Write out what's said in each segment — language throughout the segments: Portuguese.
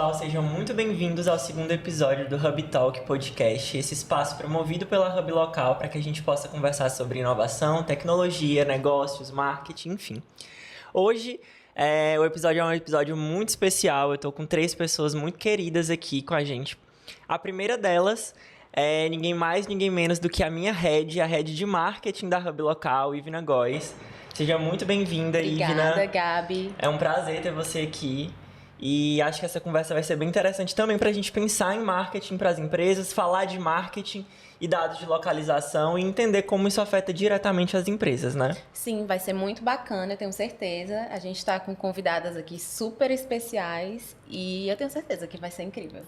pessoal, sejam muito bem-vindos ao segundo episódio do Hub Talk Podcast, esse espaço promovido pela Hub Local para que a gente possa conversar sobre inovação, tecnologia, negócios, marketing, enfim. Hoje, o episódio é um episódio muito especial, eu estou com 3 pessoas muito queridas aqui com a gente. A primeira delas é ninguém mais, ninguém menos do que a minha head, a head de marketing da Hub Local, Ivna Góes. Seja muito bem-vinda, Ivna. Obrigada, Gabi. É um prazer ter você aqui. E acho que essa conversa vai ser bem interessante também para a gente pensar em marketing para as empresas, falar de marketing e dados de localização e entender como isso afeta diretamente as empresas, né? Sim, vai ser muito bacana, eu tenho certeza. A gente está com convidadas aqui super especiais e eu tenho certeza que vai ser incrível.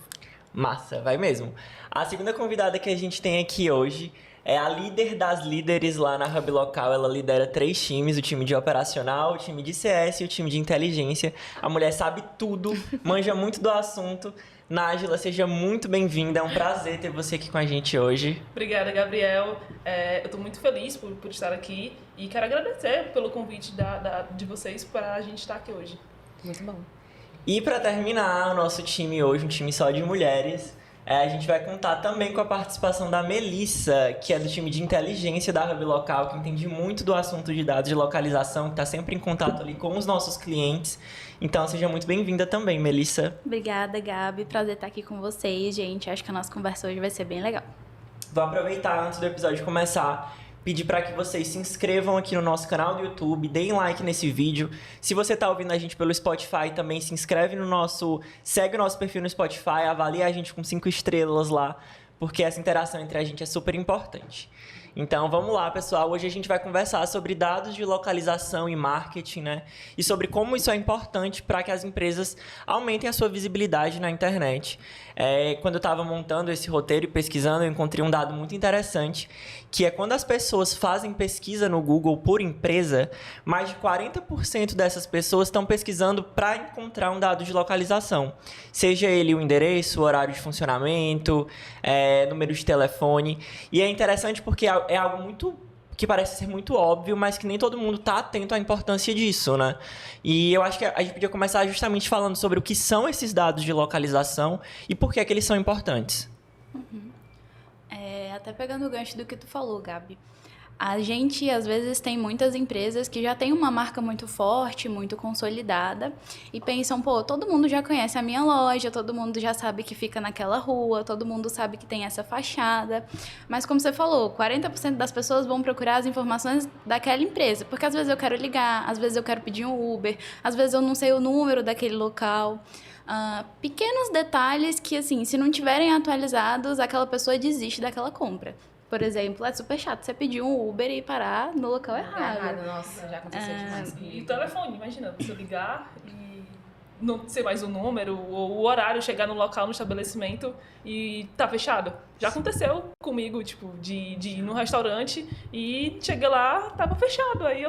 Massa, vai mesmo. A segunda convidada que a gente tem aqui hoje é a líder das líderes lá na Hub Local. Ela lidera 3 times, o time de operacional, o time de CS e o time de inteligência. A mulher sabe tudo, manja muito do assunto. Nájila, seja muito bem-vinda. É um prazer ter você aqui com a gente hoje. Obrigada, Gabriel. Eu estou muito feliz por estar aqui e quero agradecer pelo convite de vocês para a gente estar aqui hoje. Muito bom. E para terminar o nosso time hoje, um time só de mulheres, a gente vai contar também com a participação da Melissa, que é do time de inteligência da Hub Local, que entende muito do assunto de dados de localização, que está sempre em contato ali com os nossos clientes. Então, seja muito bem-vinda também, Melissa. Obrigada, Gabi. Prazer estar aqui com vocês, gente. Acho que a nossa conversa hoje vai ser bem legal. Vou aproveitar, antes do episódio começar, pedir para que vocês se inscrevam aqui no nosso canal do YouTube, deem like nesse vídeo. Se você está ouvindo a gente pelo Spotify, também se inscreve segue o nosso perfil no Spotify, avalie a gente com 5 estrelas lá, porque essa interação entre a gente é super importante. Então, vamos lá, pessoal. Hoje a gente vai conversar sobre dados de localização e marketing, né? E sobre como isso é importante para que as empresas aumentem a sua visibilidade na internet. Quando eu estava montando esse roteiro e pesquisando, eu encontrei um dado muito interessante, que é quando as pessoas fazem pesquisa no Google por empresa, mais de 40% dessas pessoas estão pesquisando para encontrar um dado de localização. Seja ele o endereço, o horário de funcionamento, número de telefone. E é interessante porque é algo muito que parece ser muito óbvio, mas que nem todo mundo está atento à importância disso, né? E eu acho que a gente podia começar justamente falando sobre o que são esses dados de localização e por que é que eles são importantes. Até pegando o gancho do que tu falou, Gabi. A gente, às vezes, tem muitas empresas que já têm uma marca muito forte, muito consolidada e pensam, pô, todo mundo já conhece a minha loja, todo mundo já sabe que fica naquela rua, todo mundo sabe que tem essa fachada. Mas, como você falou, 40% das pessoas vão procurar as informações daquela empresa, porque às vezes eu quero ligar, às vezes eu quero pedir um Uber, às vezes eu não sei o número daquele local. Pequenos detalhes que, assim, se não tiverem atualizados, aquela pessoa desiste daquela compra. Por exemplo, é super chato você pedir um Uber e parar no local errado. Nossa, já aconteceu demais. E o telefone, imagina, você ligar e não ser mais o número ou o horário, chegar no local, no estabelecimento e tá fechado. Já aconteceu comigo, tipo, de ir no restaurante e cheguei lá, tava fechado. Aí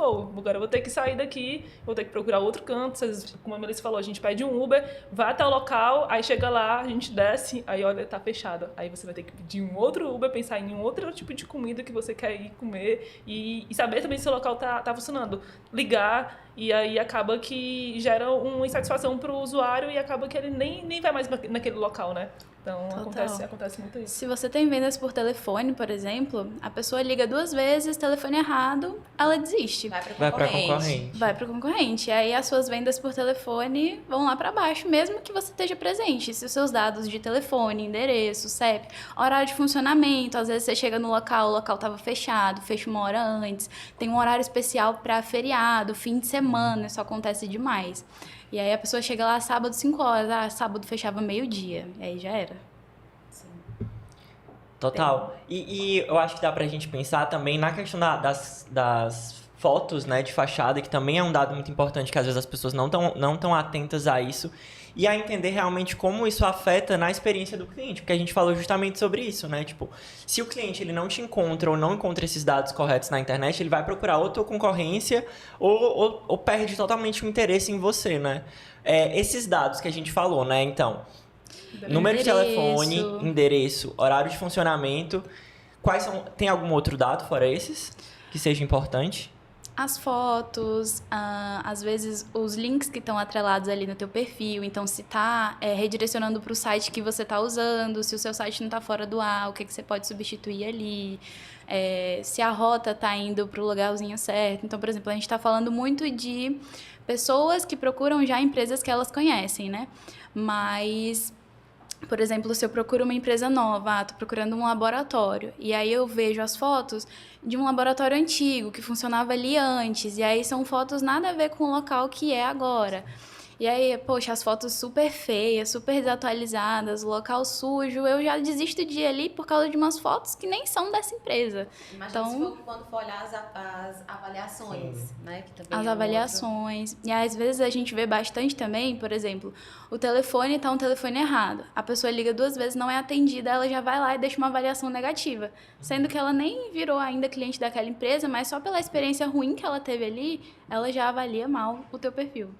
agora eu vou ter que sair daqui, vou ter que procurar outro canto. Como a Melissa falou, a gente pede um Uber, vai até o local, aí chega lá, a gente desce, aí olha, tá fechado. Aí você vai ter que pedir um outro Uber, pensar em um outro tipo de comida que você quer ir comer e saber também se o local tá funcionando. Ligar, e aí acaba que gera uma insatisfação pro usuário e acaba que ele nem vai mais naquele local, né? Então, acontece muito isso. Se você tem vendas por telefone, por exemplo, a pessoa liga 2 vezes, telefone errado, ela desiste. Vai para concorrente. Vai para o concorrente. E aí as suas vendas por telefone vão lá para baixo, mesmo que você esteja presente. Se os seus dados de telefone, endereço, CEP, horário de funcionamento, às vezes você chega no local, o local estava fechado, fecha 1 hora antes, tem um horário especial para feriado, fim de semana, isso acontece demais. E aí a pessoa chega lá sábado 5 horas, sábado fechava meio-dia, e aí já era. Sim. Total. E eu acho que dá pra gente pensar também na questão das fotos, né, de fachada, que também é um dado muito importante, que às vezes as pessoas não tão atentas a isso, e a entender realmente como isso afeta na experiência do cliente, porque a gente falou justamente sobre isso, né, tipo, se o cliente ele não te encontra ou não encontra esses dados corretos na internet, ele vai procurar outra concorrência ou perde totalmente o interesse em você, né. Esses dados que a gente falou, né, então, número de telefone, endereço, horário de funcionamento, tem algum outro dado fora esses que seja importante? as fotos, às vezes os links que estão atrelados ali no teu perfil. Então, se está redirecionando para o site que você está usando, se o seu site não está fora do ar, o que você pode substituir ali. Se a rota está indo para o lugarzinho certo. Então, por exemplo, a gente está falando muito de pessoas que procuram já empresas que elas conhecem, né? Mas, por exemplo, se eu procuro uma empresa nova, tô procurando um laboratório, e aí eu vejo as fotos de um laboratório antigo, que funcionava ali antes, e aí são fotos nada a ver com o local que é agora. E aí, poxa, as fotos super feias, super desatualizadas, local sujo, eu já desisto de ir ali por causa de umas fotos que nem são dessa empresa. Imagina Então, quando for olhar as avaliações, né? Que também as é avaliações. E às vezes a gente vê bastante também, por exemplo, o telefone tá um telefone errado. A pessoa liga 2 vezes, não é atendida, ela já vai lá e deixa uma avaliação negativa. Sendo que ela nem virou ainda cliente daquela empresa, mas só pela experiência ruim que ela teve ali, ela já avalia mal o teu perfil.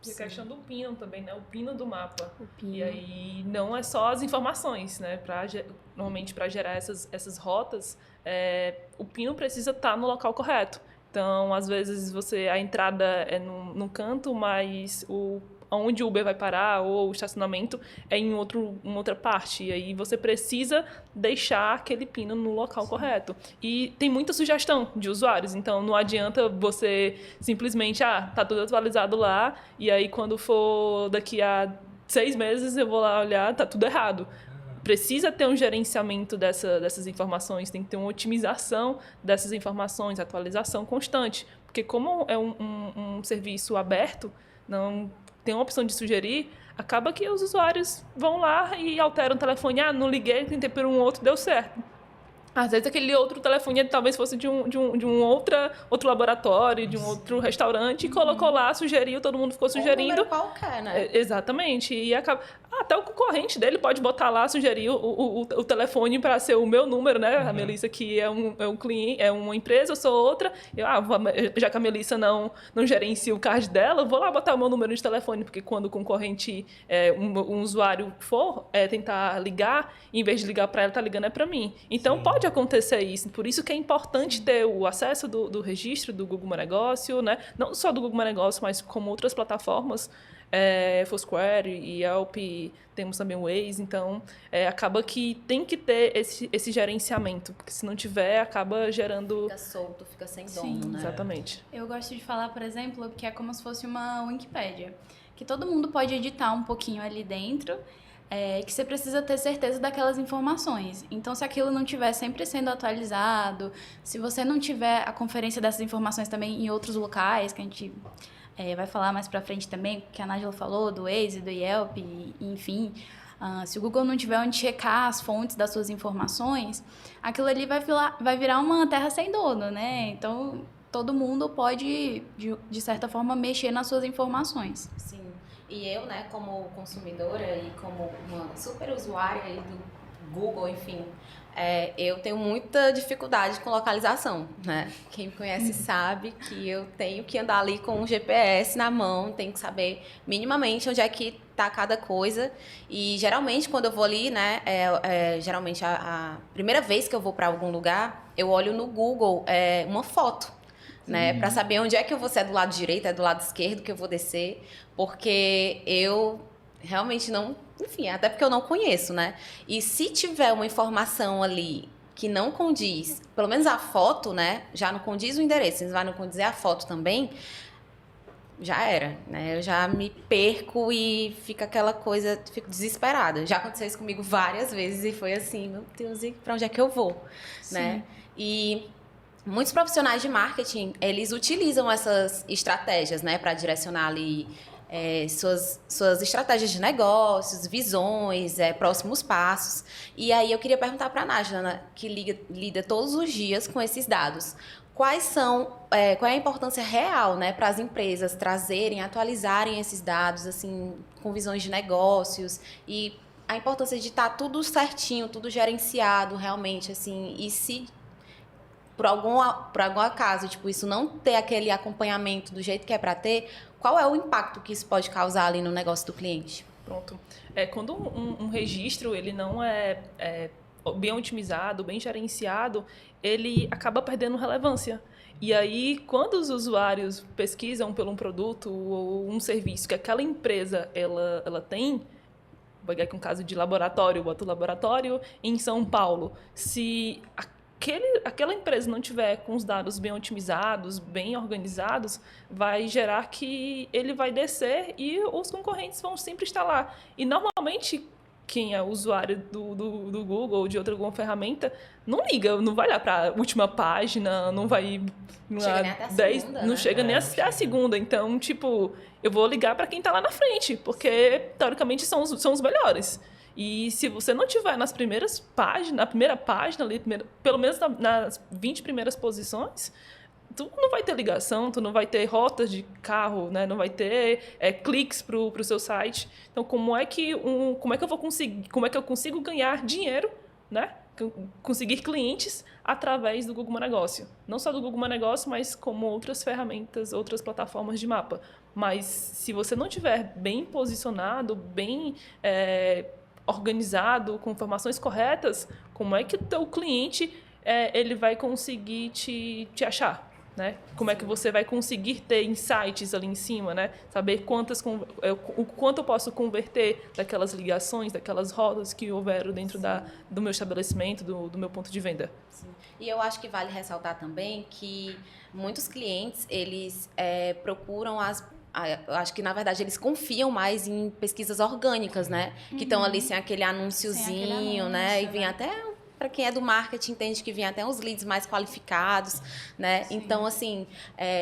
E a questão do pino também, né? O pino do mapa. O pino. E aí não é só as informações, né? Normalmente para gerar essas rotas, o pino precisa estar no local correto. Então, às vezes a entrada é num canto, mas onde o Uber vai parar ou o estacionamento é em outra parte. E aí você precisa deixar aquele pino no local correto. E tem muita sugestão de usuários, então não adianta você simplesmente, tá tudo atualizado lá, e aí quando for daqui a 6 meses eu vou lá olhar, tá tudo errado. Precisa ter um gerenciamento dessas informações, tem que ter uma otimização dessas informações, atualização constante. Porque como é um serviço aberto, não tem uma opção de sugerir, acaba que os usuários vão lá e alteram o telefone. Não liguei, tentei por um outro, deu certo. Às vezes aquele outro telefone talvez fosse de um outro laboratório, de um outro restaurante, e colocou lá, sugeriu, todo mundo ficou sugerindo. Um número qualquer, né? Exatamente. E acaba. Até o concorrente dele pode botar lá, sugerir o telefone para ser o meu número, né? A Melissa, que é um cliente, é uma empresa, eu sou outra. Já que a Melissa não gerencia o card dela, eu vou lá botar o meu número de telefone, porque quando o concorrente, um usuário for tentar ligar, em vez de ligar para ela, tá ligando para mim. Então, pode acontecer isso. Por isso que é importante ter o acesso do registro do Google My Negócio, né? Não só do Google My Negócio, mas como outras plataformas, Foursquare e Yelp, temos também o Waze, então acaba que tem que ter esse gerenciamento, porque se não tiver, acaba gerando... Fica solto, fica sem Sim, dono, né? Exatamente. Eu gosto de falar, por exemplo, que é como se fosse uma Wikipédia, que todo mundo pode editar um pouquinho ali dentro, que você precisa ter certeza daquelas informações. Então, se aquilo não estiver sempre sendo atualizado, se você não tiver a conferência dessas informações também em outros locais, que a gente vai falar mais pra frente também, que a Nájila falou, do Waze, do Yelp, enfim... se o Google não tiver onde checar as fontes das suas informações, aquilo ali vai virar uma terra sem dono, né? Então, todo mundo pode, de certa forma, mexer nas suas informações. Sim. E eu, né, como consumidora e como uma super usuária aí do Google, enfim, eu tenho muita dificuldade com localização, né? Quem me conhece sabe que eu tenho que andar ali com o GPS na mão, tenho que saber minimamente onde é que tá cada coisa. E geralmente quando eu vou ali, né, geralmente a primeira vez que eu vou para algum lugar, eu olho no Google uma foto, né, para saber onde é que eu vou, se é do lado direito, é do lado esquerdo que eu vou descer, porque eu realmente não, enfim, até porque eu não conheço, né? E se tiver uma informação ali que não condiz, pelo menos a foto, né, já não condiz o endereço, vai não condizer a foto também, já era, né? Eu já me perco e fica aquela coisa, fico desesperada. Já aconteceu isso comigo várias vezes e foi assim, meu Deus, e para onde é que eu vou, né? E muitos profissionais de marketing, eles utilizam essas estratégias, né, para direcionar ali suas estratégias de negócios, visões, próximos passos. E aí eu queria perguntar para a Nájila, né, que lida todos os dias com esses dados. Qual é a importância real, né, para as empresas trazerem, atualizarem esses dados, assim, com visões de negócios, e a importância de estar tudo certinho, tudo gerenciado realmente, assim, e se por algum acaso, tipo, isso não ter aquele acompanhamento do jeito que é para ter, qual é o impacto que isso pode causar ali no negócio do cliente? Pronto. Quando um registro, ele não é bem otimizado, bem gerenciado, ele acaba perdendo relevância. E aí, quando os usuários pesquisam por um produto ou um serviço que aquela empresa ela tem, vou pegar aqui um caso de laboratório, boto laboratório em São Paulo. Se aquela empresa não tiver com os dados bem otimizados, bem organizados, vai gerar que ele vai descer e os concorrentes vão sempre estar lá. E normalmente quem é usuário do Google ou de outra alguma ferramenta não liga, não vai lá para a última página, não vai Não chega nem até a segunda, não né? chega nem até a segunda. Então, tipo, eu vou ligar para quem está lá na frente, porque teoricamente são os melhores. E se você não tiver nas primeiras páginas, na primeira página ali, pelo menos nas 20 primeiras posições, tu não vai ter ligação, tu não vai ter rotas de carro, né? Não vai ter cliques pro seu site. Então, como é que eu consigo ganhar dinheiro, né? Conseguir clientes através do Google Meu Negócio. Não só do Google Meu Negócio, mas como outras ferramentas, outras plataformas de mapa. Mas se você não tiver bem posicionado, bem organizado, com informações corretas, como é que o teu cliente ele vai conseguir te achar? Né? Como é que você vai conseguir ter insights ali em cima, né? Saber o quanto eu posso converter daquelas ligações, daquelas rodas que houveram dentro do meu estabelecimento, do meu ponto de venda. Sim. E eu acho que vale ressaltar também que muitos clientes, eles procuram eu acho que, na verdade, eles confiam mais em pesquisas orgânicas, né? Que estão ali sem aquele anúnciozinho, né? E vem até... Para quem é do marketing, entende que vem até uns leads mais qualificados, né? Sim. Então, assim,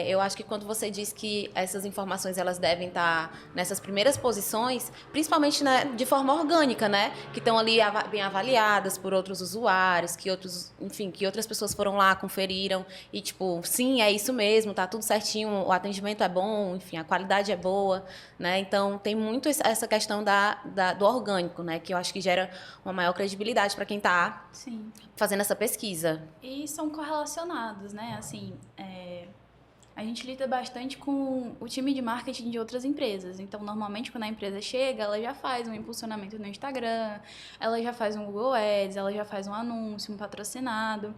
eu acho que quando você diz que essas informações elas devem estar nessas primeiras posições, principalmente, né, de forma orgânica, né? Que estão ali bem avaliadas por outros usuários, que outras pessoas foram lá, conferiram e, tipo, sim, é isso mesmo, tá tudo certinho, o atendimento é bom, enfim, a qualidade é boa, né? Então, tem muito essa questão do orgânico, né? Que eu acho que gera uma maior credibilidade para quem está fazendo essa pesquisa. E são correlacionados, né? Assim, a gente lida bastante com o time de marketing de outras empresas. Então, normalmente, quando a empresa chega, ela já faz um impulsionamento no Instagram, ela já faz um Google Ads, ela já faz um anúncio, um patrocinado.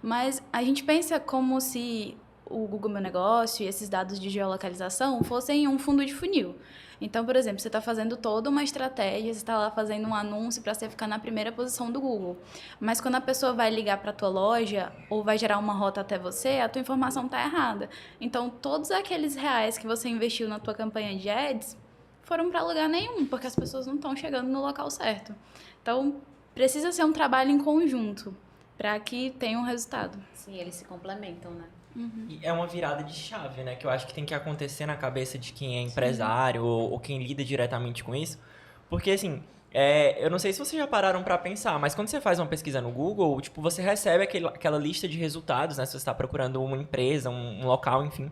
Mas a gente pensa como se o Google Meu Negócio e esses dados de geolocalização fossem um fundo de funil. Então, por exemplo, você está fazendo toda uma estratégia, você está lá fazendo um anúncio para você ficar na primeira posição do Google. Mas quando a pessoa vai ligar para a tua loja ou vai gerar uma rota até você, a tua informação está errada. Então, todos aqueles reais que você investiu na tua campanha de ads foram para lugar nenhum, porque as pessoas não estão chegando no local certo. Então, precisa ser um trabalho em conjunto para que tenha um resultado. Sim, eles se complementam, né? Uhum. E é uma virada de chave, né? Que eu acho que tem que acontecer na cabeça de quem é empresário ou quem lida diretamente com isso. Porque, assim, eu não sei se vocês já pararam pra pensar, mas quando você faz uma pesquisa no Google, tipo, você recebe aquela lista de resultados, né? Se você está procurando uma empresa, um local, enfim.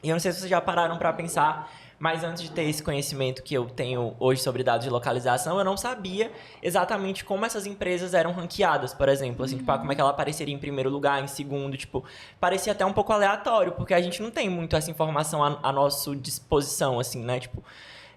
E eu não sei se vocês já pararam pra pensar, mas antes de ter esse conhecimento que eu tenho hoje sobre dados de localização, eu não sabia exatamente como essas empresas eram ranqueadas, por exemplo. Assim, tipo, como é que ela apareceria em primeiro lugar, em segundo. Tipo, parecia até um pouco aleatório, porque a gente não tem muito essa informação à nossa disposição, assim, né? Tipo,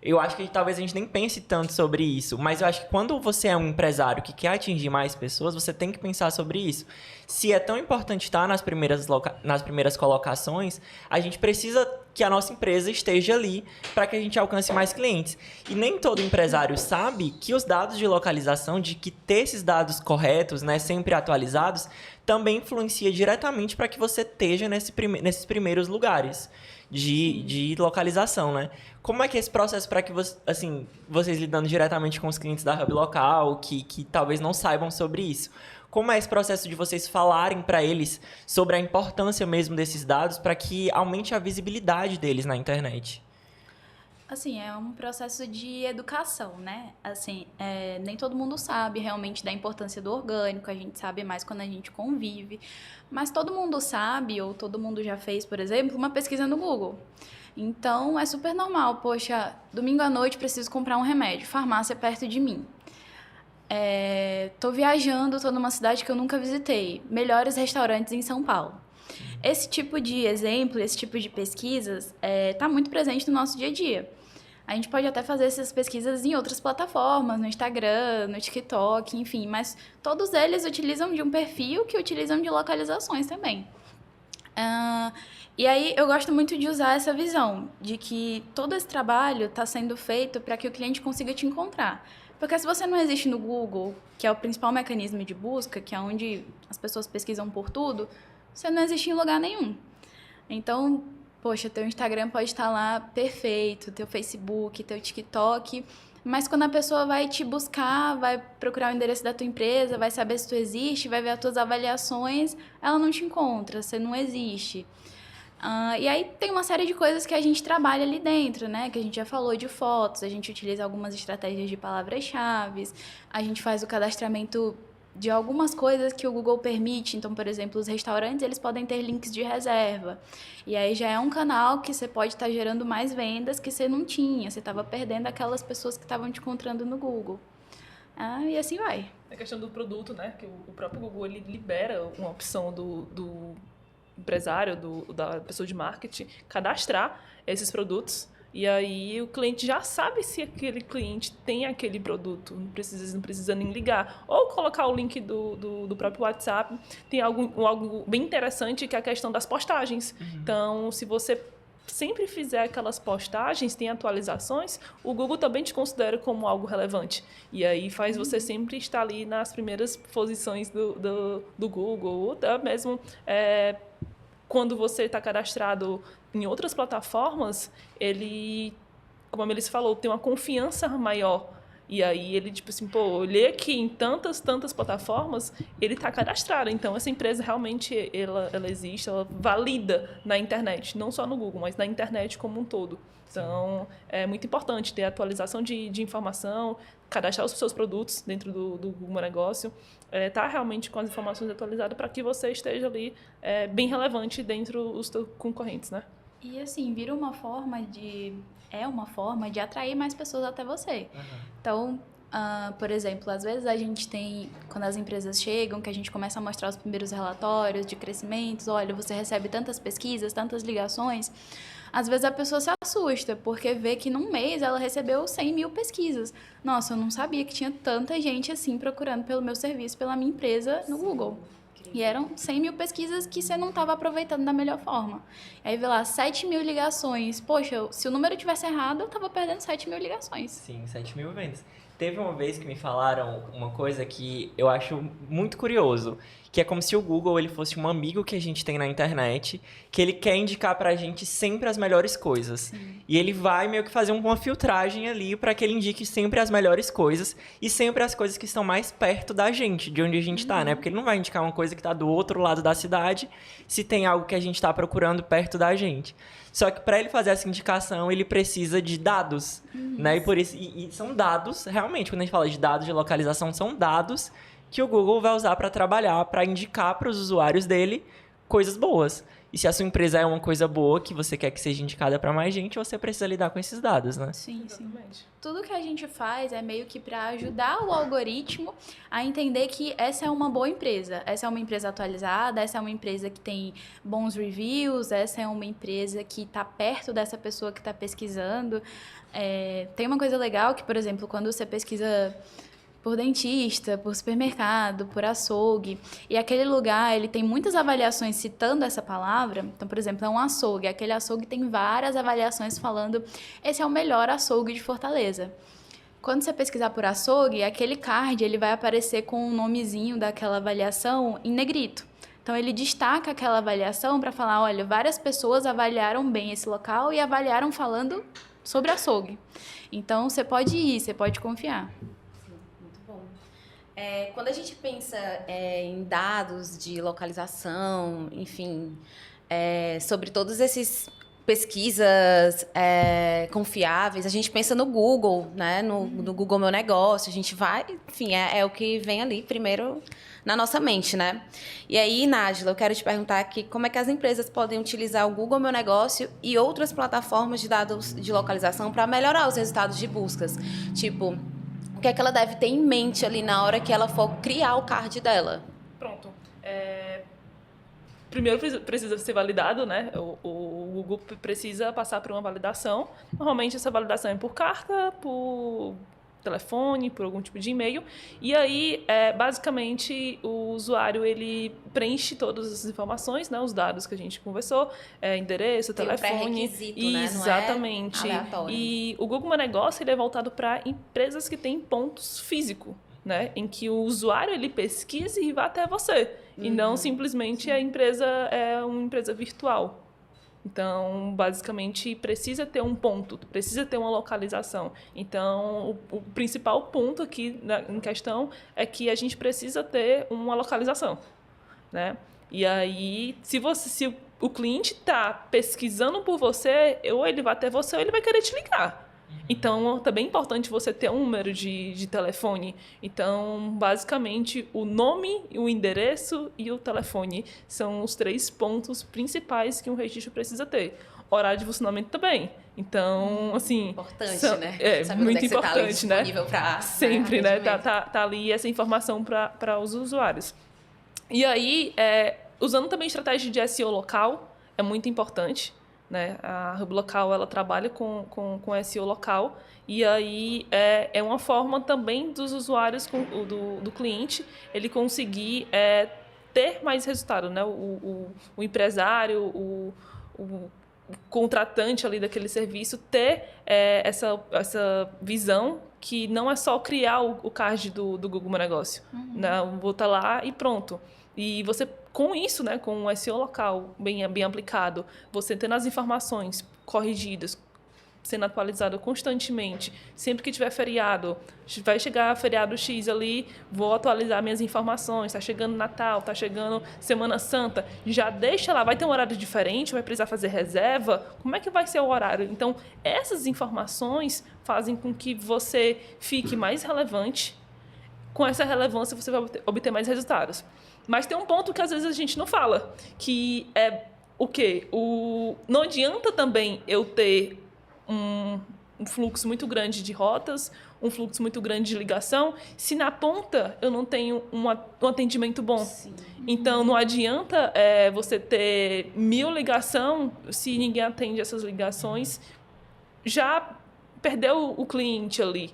eu acho que talvez a gente nem pense tanto sobre isso, mas eu acho que quando você é um empresário que quer atingir mais pessoas, você tem que pensar sobre isso. Se é tão importante estar nas primeiras colocações, a gente precisa que a nossa empresa esteja ali para que a gente alcance mais clientes. E nem todo empresário sabe que os dados de localização, de que ter esses dados corretos, né, sempre atualizados, também influencia diretamente para que você esteja nesses primeiros lugares de localização, né? Como é que é esse processo para que vocês lidando diretamente com os clientes da Hub Local, que talvez não saibam sobre isso? Como é esse processo de vocês falarem para eles sobre a importância mesmo desses dados para que aumente a visibilidade deles na internet? Assim, é um processo de educação, né? Assim, nem todo mundo sabe realmente da importância do orgânico, a gente sabe mais quando a gente convive, mas todo mundo sabe, ou todo mundo já fez, por exemplo, uma pesquisa no Google. Então, é super normal, poxa, domingo à noite preciso comprar um remédio, farmácia perto de mim. Tô viajando, tô numa cidade que eu nunca visitei, melhores restaurantes em São Paulo. Esse tipo de exemplo, esse tipo de pesquisas tá muito presente no nosso dia a dia. A gente pode até fazer essas pesquisas em outras plataformas, no Instagram, no TikTok, enfim, mas todos eles utilizam de um perfil que utilizam de localizações também. E aí eu gosto muito de usar essa visão de que todo esse trabalho está sendo feito para que o cliente consiga te encontrar. Porque se você não existe no Google, que é o principal mecanismo de busca, que é onde as pessoas pesquisam por tudo, você não existe em lugar nenhum. Então, poxa, teu Instagram pode estar lá perfeito, teu Facebook, teu TikTok, mas quando a pessoa vai te buscar, vai procurar o endereço da tua empresa, vai saber se tu existe, vai ver as tuas avaliações, ela não te encontra, você não existe. E aí tem uma série de coisas que a gente trabalha ali dentro, né? Que a gente já falou de fotos, a gente utiliza algumas estratégias de palavras-chave, a gente faz o cadastramento de algumas coisas que o Google permite. Então, por exemplo, os restaurantes, eles podem ter links de reserva. E aí já é um canal que você pode estar gerando mais vendas que você não tinha. Você estava perdendo aquelas pessoas que estavam te encontrando no Google. E assim vai. A questão do produto, né? Que o próprio Google, ele libera uma opção do empresário, da pessoa de marketing, cadastrar esses produtos. E aí o cliente já sabe se aquele cliente tem aquele produto, não precisa nem ligar. Ou colocar o link do próprio WhatsApp. Tem algo bem interessante que é a questão das postagens. Então, se você sempre fizer aquelas postagens, tem atualizações, o Google também te considera como algo relevante. E aí faz você sempre estar ali nas primeiras posições do Google, ou até mesmo quando você está cadastrado em outras plataformas, ele, como a Melissa falou, tem uma confiança maior. E aí ele, tipo assim, pô, olhei aqui em tantas plataformas, ele está cadastrado. Então, essa empresa realmente, ela existe, ela valida na internet. Não só no Google, mas na internet como um todo. Então, é muito importante ter atualização de informação, cadastrar os seus produtos dentro do Google Meu Negócio, tá realmente com as informações atualizadas para que você esteja ali bem relevante dentro dos seus concorrentes, né? E assim, vira uma forma de atrair mais pessoas até você. Então, por exemplo, às vezes a gente tem, quando as empresas chegam, que a gente começa a mostrar os primeiros relatórios de crescimentos, olha, você recebe tantas pesquisas, tantas ligações, às vezes a pessoa se assusta, porque vê que num mês ela recebeu 100 mil pesquisas. Nossa, eu não sabia que tinha tanta gente assim procurando pelo meu serviço, pela minha empresa no Google. E eram 100 mil pesquisas que você não estava aproveitando da melhor forma. Aí vê lá, 7 mil ligações. Poxa, se o número tivesse errado, eu estava perdendo 7 mil ligações. Sim, 7 mil vendas. Teve uma vez que me falaram uma coisa que eu acho muito curioso, que é como se o Google ele fosse um amigo que a gente tem na internet, que ele quer indicar pra gente sempre as melhores coisas. Sim. E ele vai meio que fazer uma filtragem ali para que ele indique sempre as melhores coisas e sempre as coisas que estão mais perto da gente, de onde a gente tá, né? Porque ele não vai indicar uma coisa que tá do outro lado da cidade se tem algo que a gente tá procurando perto da gente. Só que para ele fazer essa indicação, ele precisa de dados, né? E por isso, e são dados, realmente, quando a gente fala de dados de localização, são dados que o Google vai usar para trabalhar, para indicar para os usuários dele coisas boas. E se a sua empresa é uma coisa boa, que você quer que seja indicada para mais gente, você precisa lidar com esses dados, né? Sim, sim. Exatamente. Tudo que a gente faz é meio que para ajudar o algoritmo a entender que essa é uma boa empresa. Essa é uma empresa atualizada, essa é uma empresa que tem bons reviews, essa é uma empresa que está perto dessa pessoa que está pesquisando. Tem uma coisa legal que, por exemplo, quando você pesquisa por dentista, por supermercado, por açougue, e aquele lugar, ele tem muitas avaliações citando essa palavra. Então, por exemplo, é um açougue. Aquele açougue tem várias avaliações falando esse é o melhor açougue de Fortaleza. Quando você pesquisar por açougue, aquele card ele vai aparecer com o nomezinho daquela avaliação em negrito. Então, ele destaca aquela avaliação para falar, olha, várias pessoas avaliaram bem esse local e avaliaram falando sobre açougue. Então, você pode ir, você pode confiar. Quando a gente pensa em dados de localização, enfim, sobre todos esses pesquisas confiáveis, a gente pensa no Google, né? No Google Meu Negócio, a gente vai, enfim, é o que vem ali primeiro na nossa mente, né? E aí, Nájila, eu quero te perguntar aqui como é que as empresas podem utilizar o Google Meu Negócio e outras plataformas de dados de localização para melhorar os resultados de buscas, tipo, o que é que ela deve ter em mente ali na hora que ela for criar o card dela? Pronto. Primeiro precisa ser validado, né? O Google precisa passar por uma validação. Normalmente essa validação é por carta, por telefone, por algum tipo de e-mail. E aí, basicamente, o usuário ele preenche todas as informações, né, os dados que a gente conversou, endereço, Tem telefone. Um pré-requisito, né? Não é Exatamente. aleatório. E o Google Meu Negócio ele é voltado para empresas que têm pontos físicos, né, em que o usuário ele pesquisa e vai até você. E não simplesmente a empresa é uma empresa virtual. Então, basicamente, precisa ter um ponto, precisa ter uma localização. Então, o principal ponto aqui em questão é que a gente precisa ter uma localização, né? E aí, se o cliente está pesquisando por você, ou ele vai até você ou ele vai querer te ligar. Então, também é importante você ter um número de telefone. Então, basicamente, o nome, o endereço e o telefone são os 3 pontos principais que um registro precisa ter. Horário de funcionamento também. Então, assim... Importante, né? É, Saber muito onde é que importante, você tá ali né? disponível pra... Sempre, né? atendimento. Tá ali essa informação para os usuários. E aí, usando também estratégia de SEO local, é muito importante. Né? A Hub Local ela trabalha com SEO local e aí é uma forma também dos usuários, do cliente, ele conseguir ter mais resultado, né? O empresário, o contratante ali daquele serviço ter essa visão que não é só criar o card do Google Meu Negócio, né? Botar lá e pronto. E você, com isso, né, com o SEO local bem aplicado, você tendo as informações corrigidas, sendo atualizado constantemente, sempre que tiver feriado, vai chegar feriado X ali, vou atualizar minhas informações, está chegando Natal, está chegando Semana Santa, já deixa lá, vai ter um horário diferente, vai precisar fazer reserva, como é que vai ser o horário? Então, essas informações fazem com que você fique mais relevante, com essa relevância você vai obter mais resultados. Mas tem um ponto que às vezes a gente não fala, que é o quê? Não adianta também eu ter um fluxo muito grande de rotas, um fluxo muito grande de ligação, se na ponta eu não tenho um atendimento bom. Sim. Então, não adianta você ter 1000 ligações, se ninguém atende essas ligações, já perdeu o cliente ali.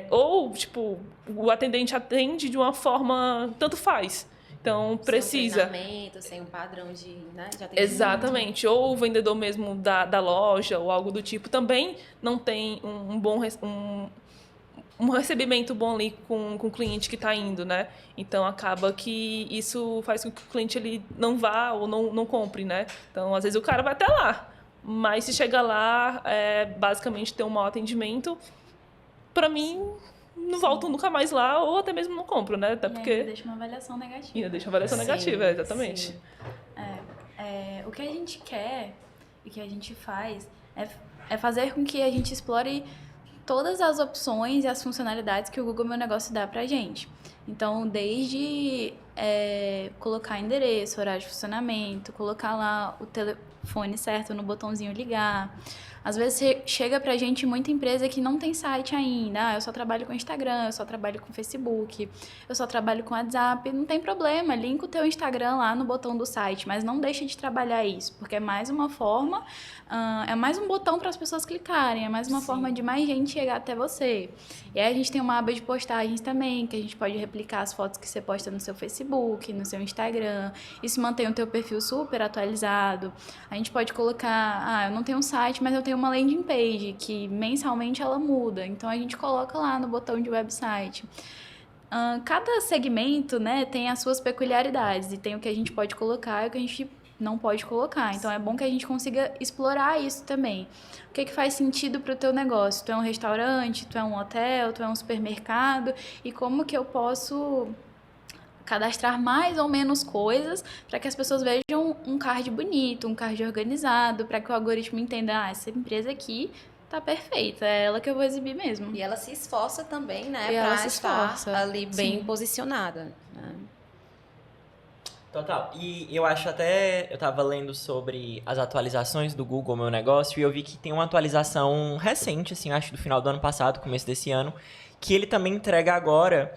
Ou, tipo, o atendente atende de uma forma... Tanto faz. Então, precisa... Sem um treinamento, sem um padrão de atendimento. Exatamente. Ou o vendedor mesmo da loja ou algo do tipo também não tem um recebimento bom ali com o cliente que está indo, né? Então, acaba que isso faz com que o cliente ele não vá ou não compre, né? Então, às vezes, o cara vai até lá. Mas se chega lá, basicamente ter um mau atendimento, para mim, não volto nunca mais lá, ou até mesmo não compro, né? Até porque... ainda deixa uma avaliação negativa. Ainda deixa uma avaliação negativa, exatamente. Sim. O que a gente quer e que a gente faz é fazer com que a gente explore todas as opções e as funcionalidades que o Google Meu Negócio dá pra gente. Então, desde colocar endereço, horário de funcionamento, colocar lá o telefone certo no botãozinho ligar. Às vezes chega pra gente muita empresa que não tem site ainda. Eu só trabalho com Instagram, eu só trabalho com Facebook, eu só trabalho com WhatsApp. Não tem problema, linka o teu Instagram lá no botão do site, mas não deixa de trabalhar isso, porque é mais uma forma, é mais um botão para as pessoas clicarem, é mais uma forma de mais gente chegar até você. E aí a gente tem uma aba de postagens também, que a gente pode replicar as fotos que você posta no seu Facebook, no seu Instagram. Isso mantém o teu perfil super atualizado. A gente pode colocar, eu não tenho um site, mas eu tenho uma landing page, que mensalmente ela muda. Então, a gente coloca lá no botão de website. Cada segmento, né, tem as suas peculiaridades. E tem o que a gente pode colocar e o que a gente não pode colocar. Então, é bom que a gente consiga explorar isso também. O que faz sentido para o teu negócio? Tu é um restaurante, tu é um hotel, tu é um supermercado? E como que eu posso cadastrar mais ou menos coisas para que as pessoas vejam um card bonito, um card organizado, para que o algoritmo entenda, essa empresa aqui tá perfeita, é ela que eu vou exibir mesmo. E ela se esforça também, né, E ela para se estar esforça. ali bem Sim. posicionada. Né? Total. E eu acho até... Eu tava lendo sobre as atualizações do Google Meu Negócio e eu vi que tem uma atualização recente, assim, acho do final do ano passado, começo desse ano, que ele também entrega agora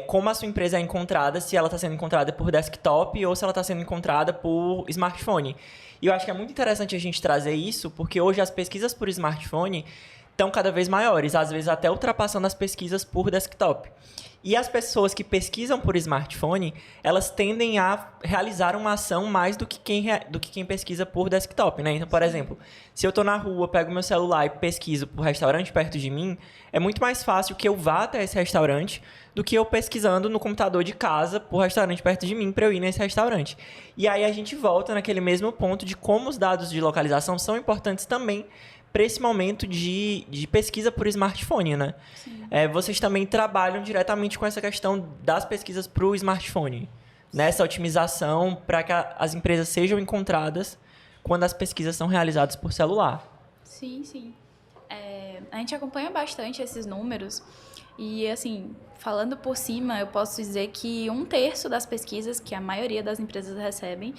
como a sua empresa é encontrada, se ela está sendo encontrada por desktop ou se ela está sendo encontrada por smartphone. E eu acho que é muito interessante a gente trazer isso, porque hoje as pesquisas por smartphone estão cada vez maiores, às vezes até ultrapassando as pesquisas por desktop. E as pessoas que pesquisam por smartphone, elas tendem a realizar uma ação mais do que quem pesquisa por desktop, né? Então, por exemplo, se eu estou na rua, pego meu celular e pesquiso por restaurante perto de mim, é muito mais fácil que eu vá até esse restaurante do que eu pesquisando no computador de casa por restaurante perto de mim para eu ir nesse restaurante. E aí a gente volta naquele mesmo ponto de como os dados de localização são importantes também para esse momento de pesquisa por smartphone, né? Vocês também trabalham diretamente com essa questão das pesquisas para o smartphone, nessa otimização para que as empresas sejam encontradas quando as pesquisas são realizadas por celular. Sim, sim. A gente acompanha bastante esses números e, assim, falando por cima, eu posso dizer que 1/3 das pesquisas que a maioria das empresas recebem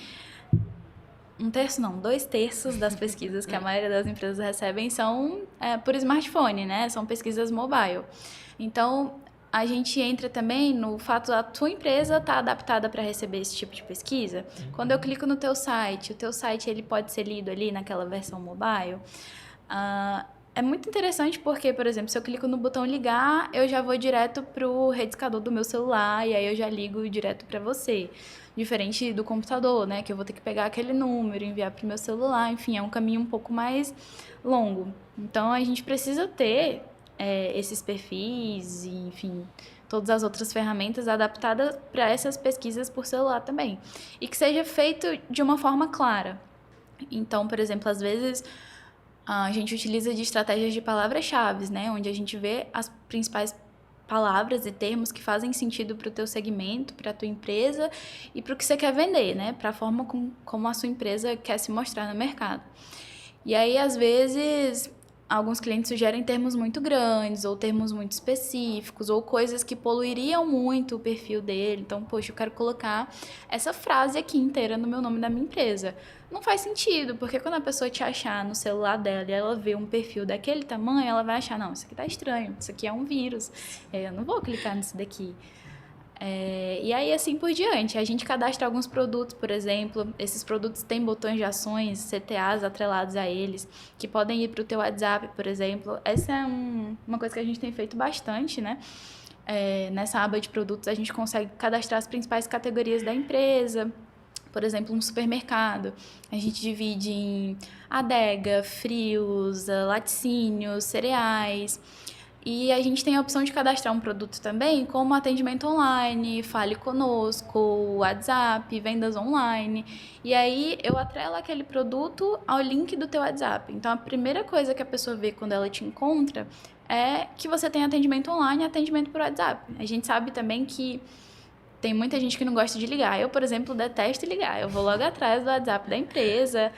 1/3 não, 2/3 das pesquisas que a maioria das empresas recebem são por smartphone, né? São pesquisas mobile. Então, a gente entra também no fato da tua empresa estar adaptada para receber esse tipo de pesquisa. Quando eu clico no teu site, o teu site ele pode ser lido ali naquela versão mobile. É muito interessante porque, por exemplo, se eu clico no botão ligar, eu já vou direto para o rediscador do meu celular e aí eu já ligo direto para você. Diferente do computador, né? Que eu vou ter que pegar aquele número, enviar para o meu celular, enfim, é um caminho um pouco mais longo. Então, a gente precisa ter esses perfis e, enfim, todas as outras ferramentas adaptadas para essas pesquisas por celular também. E que seja feito de uma forma clara. Então, por exemplo, às vezes a gente utiliza de estratégias de palavras-chave, né? Onde a gente vê as principais palavras e termos que fazem sentido para o teu segmento, para a tua empresa e para o que você quer vender, né? Para a forma como a sua empresa quer se mostrar no mercado. E aí, às vezes, alguns clientes sugerem termos muito grandes ou termos muito específicos ou coisas que poluiriam muito o perfil dele. Então, poxa, eu quero colocar essa frase aqui inteira no meu nome da minha empresa. Não faz sentido, porque quando a pessoa te achar no celular dela e ela vê um perfil daquele tamanho, ela vai achar, não, isso aqui tá estranho, isso aqui é um vírus, eu não vou clicar nisso daqui. E aí, assim por diante. A gente cadastra alguns produtos, por exemplo, esses produtos têm botões de ações, CTAs atrelados a eles, que podem ir para o teu WhatsApp, por exemplo. Essa é uma coisa que a gente tem feito bastante, né? Nessa aba de produtos, a gente consegue cadastrar as principais categorias da empresa. Por exemplo, um supermercado, a gente divide em adega, frios, laticínios, cereais. E a gente tem a opção de cadastrar um produto também como atendimento online, fale conosco, WhatsApp, vendas online. E aí eu atrelo aquele produto ao link do teu WhatsApp. Então a primeira coisa que a pessoa vê quando ela te encontra é que você tem atendimento online e atendimento por WhatsApp. A gente sabe também que tem muita gente que não gosta de ligar. Eu, por exemplo, detesto ligar. Eu vou logo atrás do WhatsApp da empresa,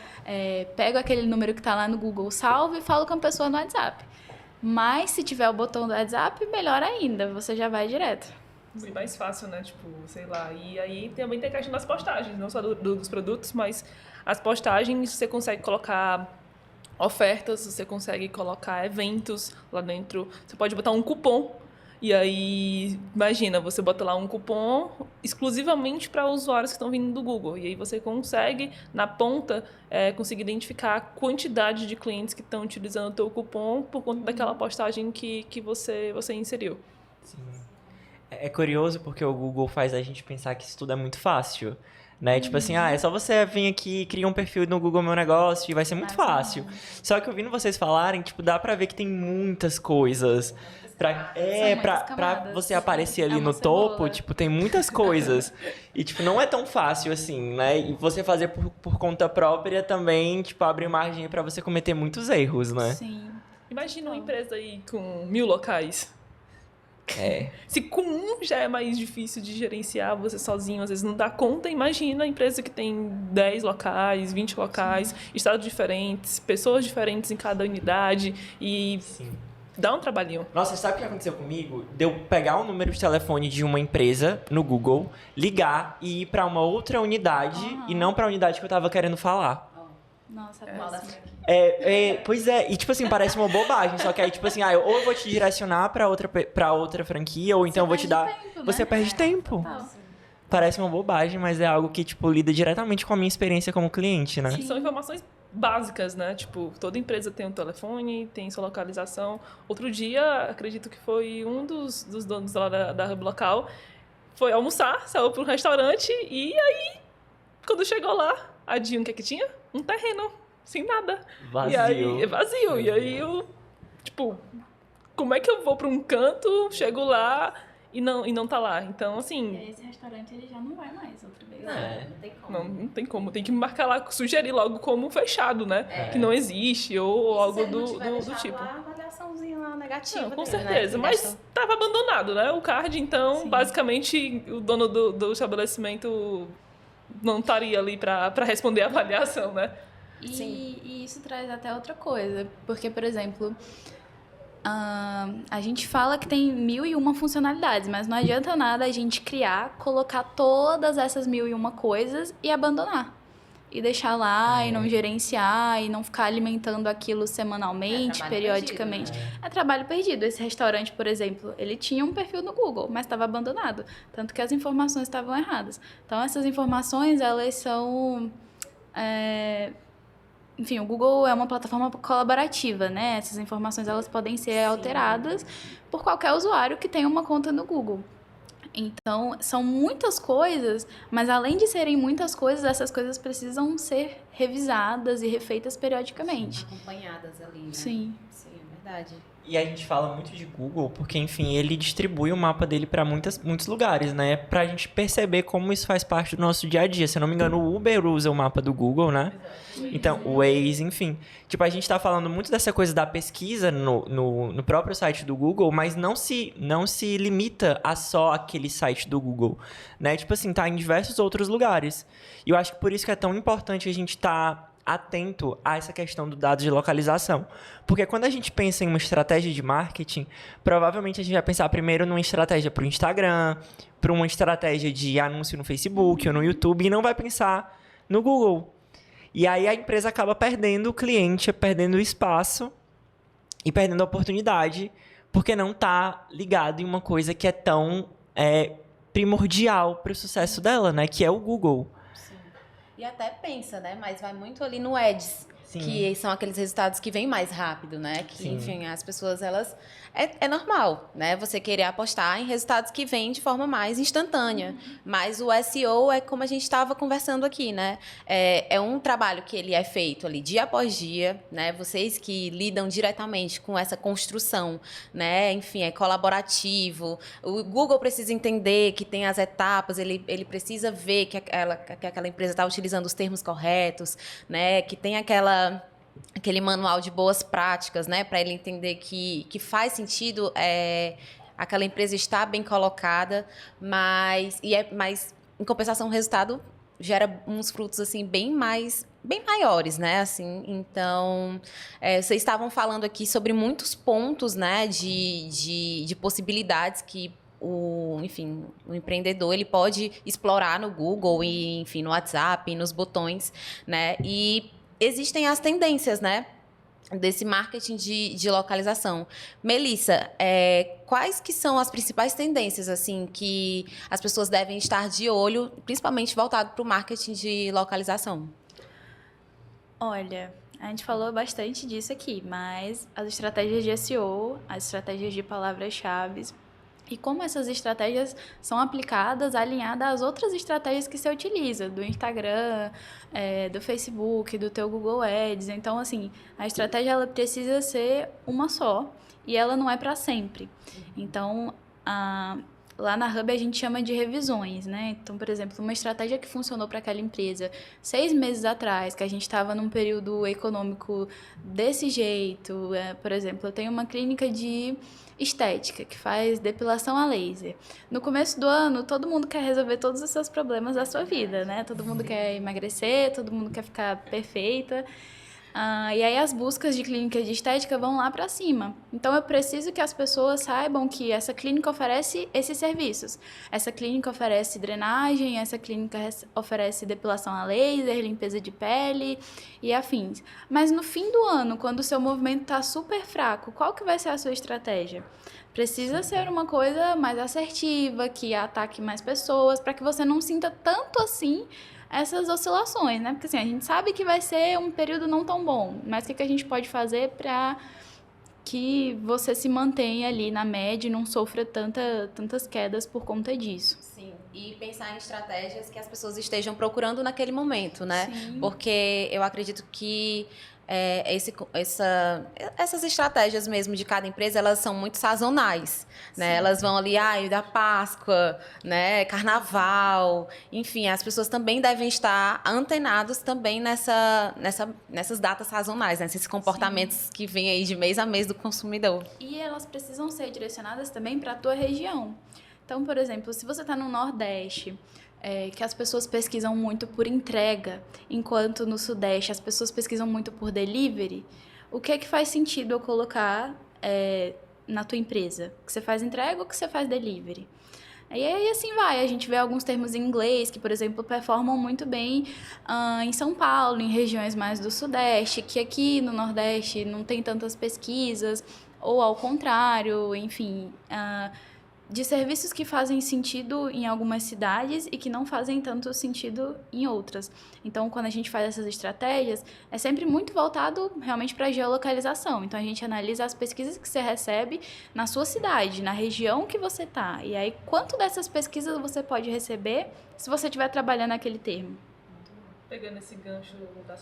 pego aquele número que está lá no Google, salvo e falo com a pessoa no WhatsApp. Mas se tiver o botão do WhatsApp, melhor ainda, você já vai direto. Bem mais fácil, né? Tipo, sei lá. E aí também tem a questão das postagens, não só dos produtos, mas as postagens você consegue colocar ofertas, você consegue colocar eventos lá dentro. Você pode botar um cupom. E aí, imagina, você bota lá um cupom exclusivamente para usuários que estão vindo do Google. E aí você consegue, na ponta, conseguir identificar a quantidade de clientes que estão utilizando o teu cupom por conta daquela postagem que você inseriu. Sim. É curioso porque o Google faz a gente pensar que isso tudo é muito fácil. Né? Tipo assim, é só você vir aqui, criar um perfil no Google Meu Negócio e vai ser muito fácil. Só que ouvindo vocês falarem, tipo, dá pra ver que tem muitas coisas. Pra você aparecer ali no topo, tipo, tem muitas coisas. E, tipo, não é tão fácil assim, né? E você fazer por conta própria também, tipo, abre margem pra você cometer muitos erros, né? Sim. Imagina uma empresa aí com 1000 locais. Se com um já é mais difícil de gerenciar, você sozinho às vezes não dá conta, imagina a empresa que tem 10 locais, 20 locais, estados diferentes, pessoas diferentes em cada unidade e... Sim. dá um trabalhinho. Nossa, sabe o que aconteceu comigo? De eu pegar o número de telefone de uma empresa no Google, ligar e ir pra uma outra unidade e não pra unidade que eu tava querendo falar. Nossa, Mal da péssimo. Pois é, e tipo assim, parece uma bobagem, só que aí tipo assim, ou eu vou te direcionar pra outra franquia, ou então eu vou te dar... Tempo, né? Você perde tempo. Total. Parece uma bobagem, mas é algo que, tipo, lida diretamente com a minha experiência como cliente, né? São informações básicas, né? Tipo, toda empresa tem um telefone, tem sua localização. Outro dia, acredito que foi um dos donos lá da Hub Local, foi almoçar, saiu para um restaurante e aí, quando chegou lá, adivinha o que tinha? Um terreno, sem nada. Vazio. E aí, vazio. E aí eu, tipo, como é que eu vou para um canto, chego lá e não tá lá? Então, assim... Esse restaurante ele já não vai mais outra vez. Não tem como. Não tem como. Tem que marcar lá, sugerir logo como fechado, né? Que não existe ou algo do tipo. Lá, avaliaçãozinha lá negativa. Não, com dele, certeza. Né? Mas estava abandonado, né? O card, então, Sim. basicamente, o dono do estabelecimento não estaria ali para responder a avaliação, né? E isso traz até outra coisa. Porque, por exemplo, a gente fala que tem 1001 funcionalidades, mas não adianta nada a gente criar, colocar todas essas 1001 coisas e abandonar. E deixar lá, e não gerenciar, e não ficar alimentando aquilo semanalmente, trabalho periodicamente. É trabalho perdido. Esse restaurante, por exemplo, ele tinha um perfil no Google, mas estava abandonado. Tanto que as informações estavam erradas. Então, essas informações, elas são... Enfim, o Google é uma plataforma colaborativa, né? Essas informações, elas podem ser alteradas por qualquer usuário que tenha uma conta no Google. Então, são muitas coisas, mas além de serem muitas coisas, essas coisas precisam ser revisadas e refeitas periodicamente. Acompanhadas ali, né? Sim. Sim, é verdade. E a gente fala muito de Google porque, enfim, ele distribui o mapa dele para muitos lugares, né? Pra gente perceber como isso faz parte do nosso dia a dia. Se eu não me engano, o Uber usa o mapa do Google, né? Então, o Waze, enfim. Tipo, a gente tá falando muito dessa coisa da pesquisa no próprio site do Google, mas não se limita a só aquele site do Google, né? Tipo assim, tá em diversos outros lugares. E eu acho que por isso que é tão importante a gente tá atento a essa questão do dado de localização. Porque quando a gente pensa em uma estratégia de marketing, provavelmente a gente vai pensar primeiro numa estratégia para o Instagram, para uma estratégia de anúncio no Facebook ou no YouTube, e não vai pensar no Google. E aí a empresa acaba perdendo o cliente, perdendo o espaço e perdendo a oportunidade, porque não está ligado em uma coisa que é tão primordial para o sucesso dela, né? Que é o Google. E até pensa, né? Mas vai muito ali no Ads, Sim. que são aqueles resultados que vêm mais rápido, né? Que, Sim. enfim, as pessoas, elas... É normal, né? Você querer apostar em resultados que vêm de forma mais instantânea. Mas o SEO é como a gente estava conversando aqui, né? É um trabalho que ele é feito ali dia após dia, né? Vocês que lidam diretamente com essa construção, né? Enfim, é colaborativo. O Google precisa entender que tem as etapas, ele precisa ver que aquela empresa está utilizando os termos corretos, né? Que tem aquele manual de boas práticas, né, para ele entender que faz sentido aquela empresa estar bem colocada, mas em compensação o resultado gera uns frutos assim bem maiores, né, assim. Então, vocês estavam falando aqui sobre muitos pontos, né, de possibilidades que o empreendedor ele pode explorar no Google e, enfim, no WhatsApp, nos botões, né, e existem as tendências, né, desse marketing de localização. Melissa, quais que são as principais tendências assim que as pessoas devem estar de olho, principalmente voltado para o marketing de localização? Olha, a gente falou bastante disso aqui, mas as estratégias de SEO, as estratégias de palavras-chave e como essas estratégias são aplicadas, alinhadas às outras estratégias que você utiliza, do Instagram, do Facebook, do teu Google Ads. Então, assim, a estratégia ela precisa ser uma só e ela não é para sempre. Então, lá na Hub a gente chama de revisões, né? Então, por exemplo, uma estratégia que funcionou para aquela empresa 6 meses atrás, que a gente estava num período econômico desse jeito. Por exemplo, eu tenho uma clínica de estética que faz depilação a laser. No começo do ano, todo mundo quer resolver todos os seus problemas da sua vida, né? Todo mundo quer emagrecer, todo mundo quer ficar perfeita. E aí as buscas de clínica de estética vão lá para cima. Então eu preciso que as pessoas saibam que essa clínica oferece esses serviços. Essa clínica oferece drenagem, essa clínica oferece depilação a laser, limpeza de pele e afins. Mas no fim do ano, quando o seu movimento está super fraco, qual que vai ser a sua estratégia? Precisa ser uma coisa mais assertiva, que ataque mais pessoas, para que você não sinta tanto assim essas oscilações, né? Porque assim, a gente sabe que vai ser um período não tão bom, mas o que a gente pode fazer para que você se mantenha ali na média e não sofra tantas quedas por conta disso? Sim, e pensar em estratégias que as pessoas estejam procurando naquele momento, né? Sim. Porque eu acredito que essas estratégias mesmo de cada empresa, elas são muito sazonais, né? Elas vão ali, da Páscoa, né? Carnaval, enfim, as pessoas também devem estar antenados também nessas datas sazonais, né? Esses comportamentos que vêm aí de mês a mês do consumidor. E elas precisam ser direcionadas também para a tua região. Então, por exemplo, se você está no Nordeste, que as pessoas pesquisam muito por entrega, enquanto no Sudeste as pessoas pesquisam muito por delivery, o que é que faz sentido eu colocar na tua empresa? Que você faz entrega ou que você faz delivery? E aí assim vai, a gente vê alguns termos em inglês que, por exemplo, performam muito bem em São Paulo, em regiões mais do Sudeste, que aqui no Nordeste não tem tantas pesquisas, ou ao contrário, enfim... de serviços que fazem sentido em algumas cidades e que não fazem tanto sentido em outras. Então, quando a gente faz essas estratégias, é sempre muito voltado realmente para a geolocalização. Então, a gente analisa as pesquisas que você recebe na sua cidade, na região que você está. E aí, quanto dessas pesquisas você pode receber se você estiver trabalhando aquele termo? Pegando esse gancho da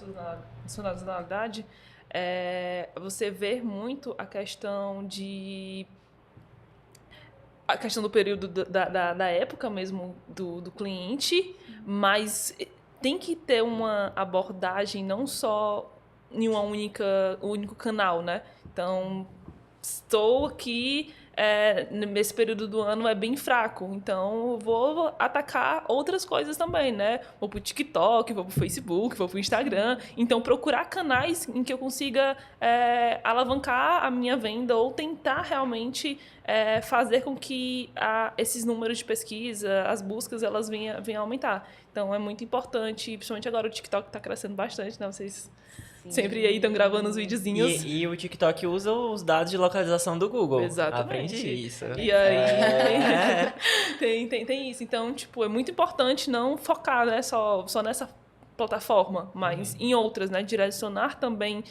sazonalidade, você vê muito a questão do período da época mesmo do cliente, mas tem que ter uma abordagem não só em um único canal, né? Então, estou aqui, nesse período do ano é bem fraco, então eu vou atacar outras coisas também, né? Vou pro TikTok, vou pro Facebook, vou pro Instagram, então procurar canais em que eu consiga alavancar a minha venda ou tentar realmente fazer com que esses números de pesquisa, as buscas, elas venham aumentar. Então é muito importante, principalmente agora o TikTok está crescendo bastante, né? Vocês sempre aí estão gravando os videozinhos. E o TikTok usa os dados de localização do Google. Exatamente. Aprendi isso. E aí tem isso. Então, tipo, é muito importante não focar, né, só nessa plataforma, mas em outras, né? Direcionar também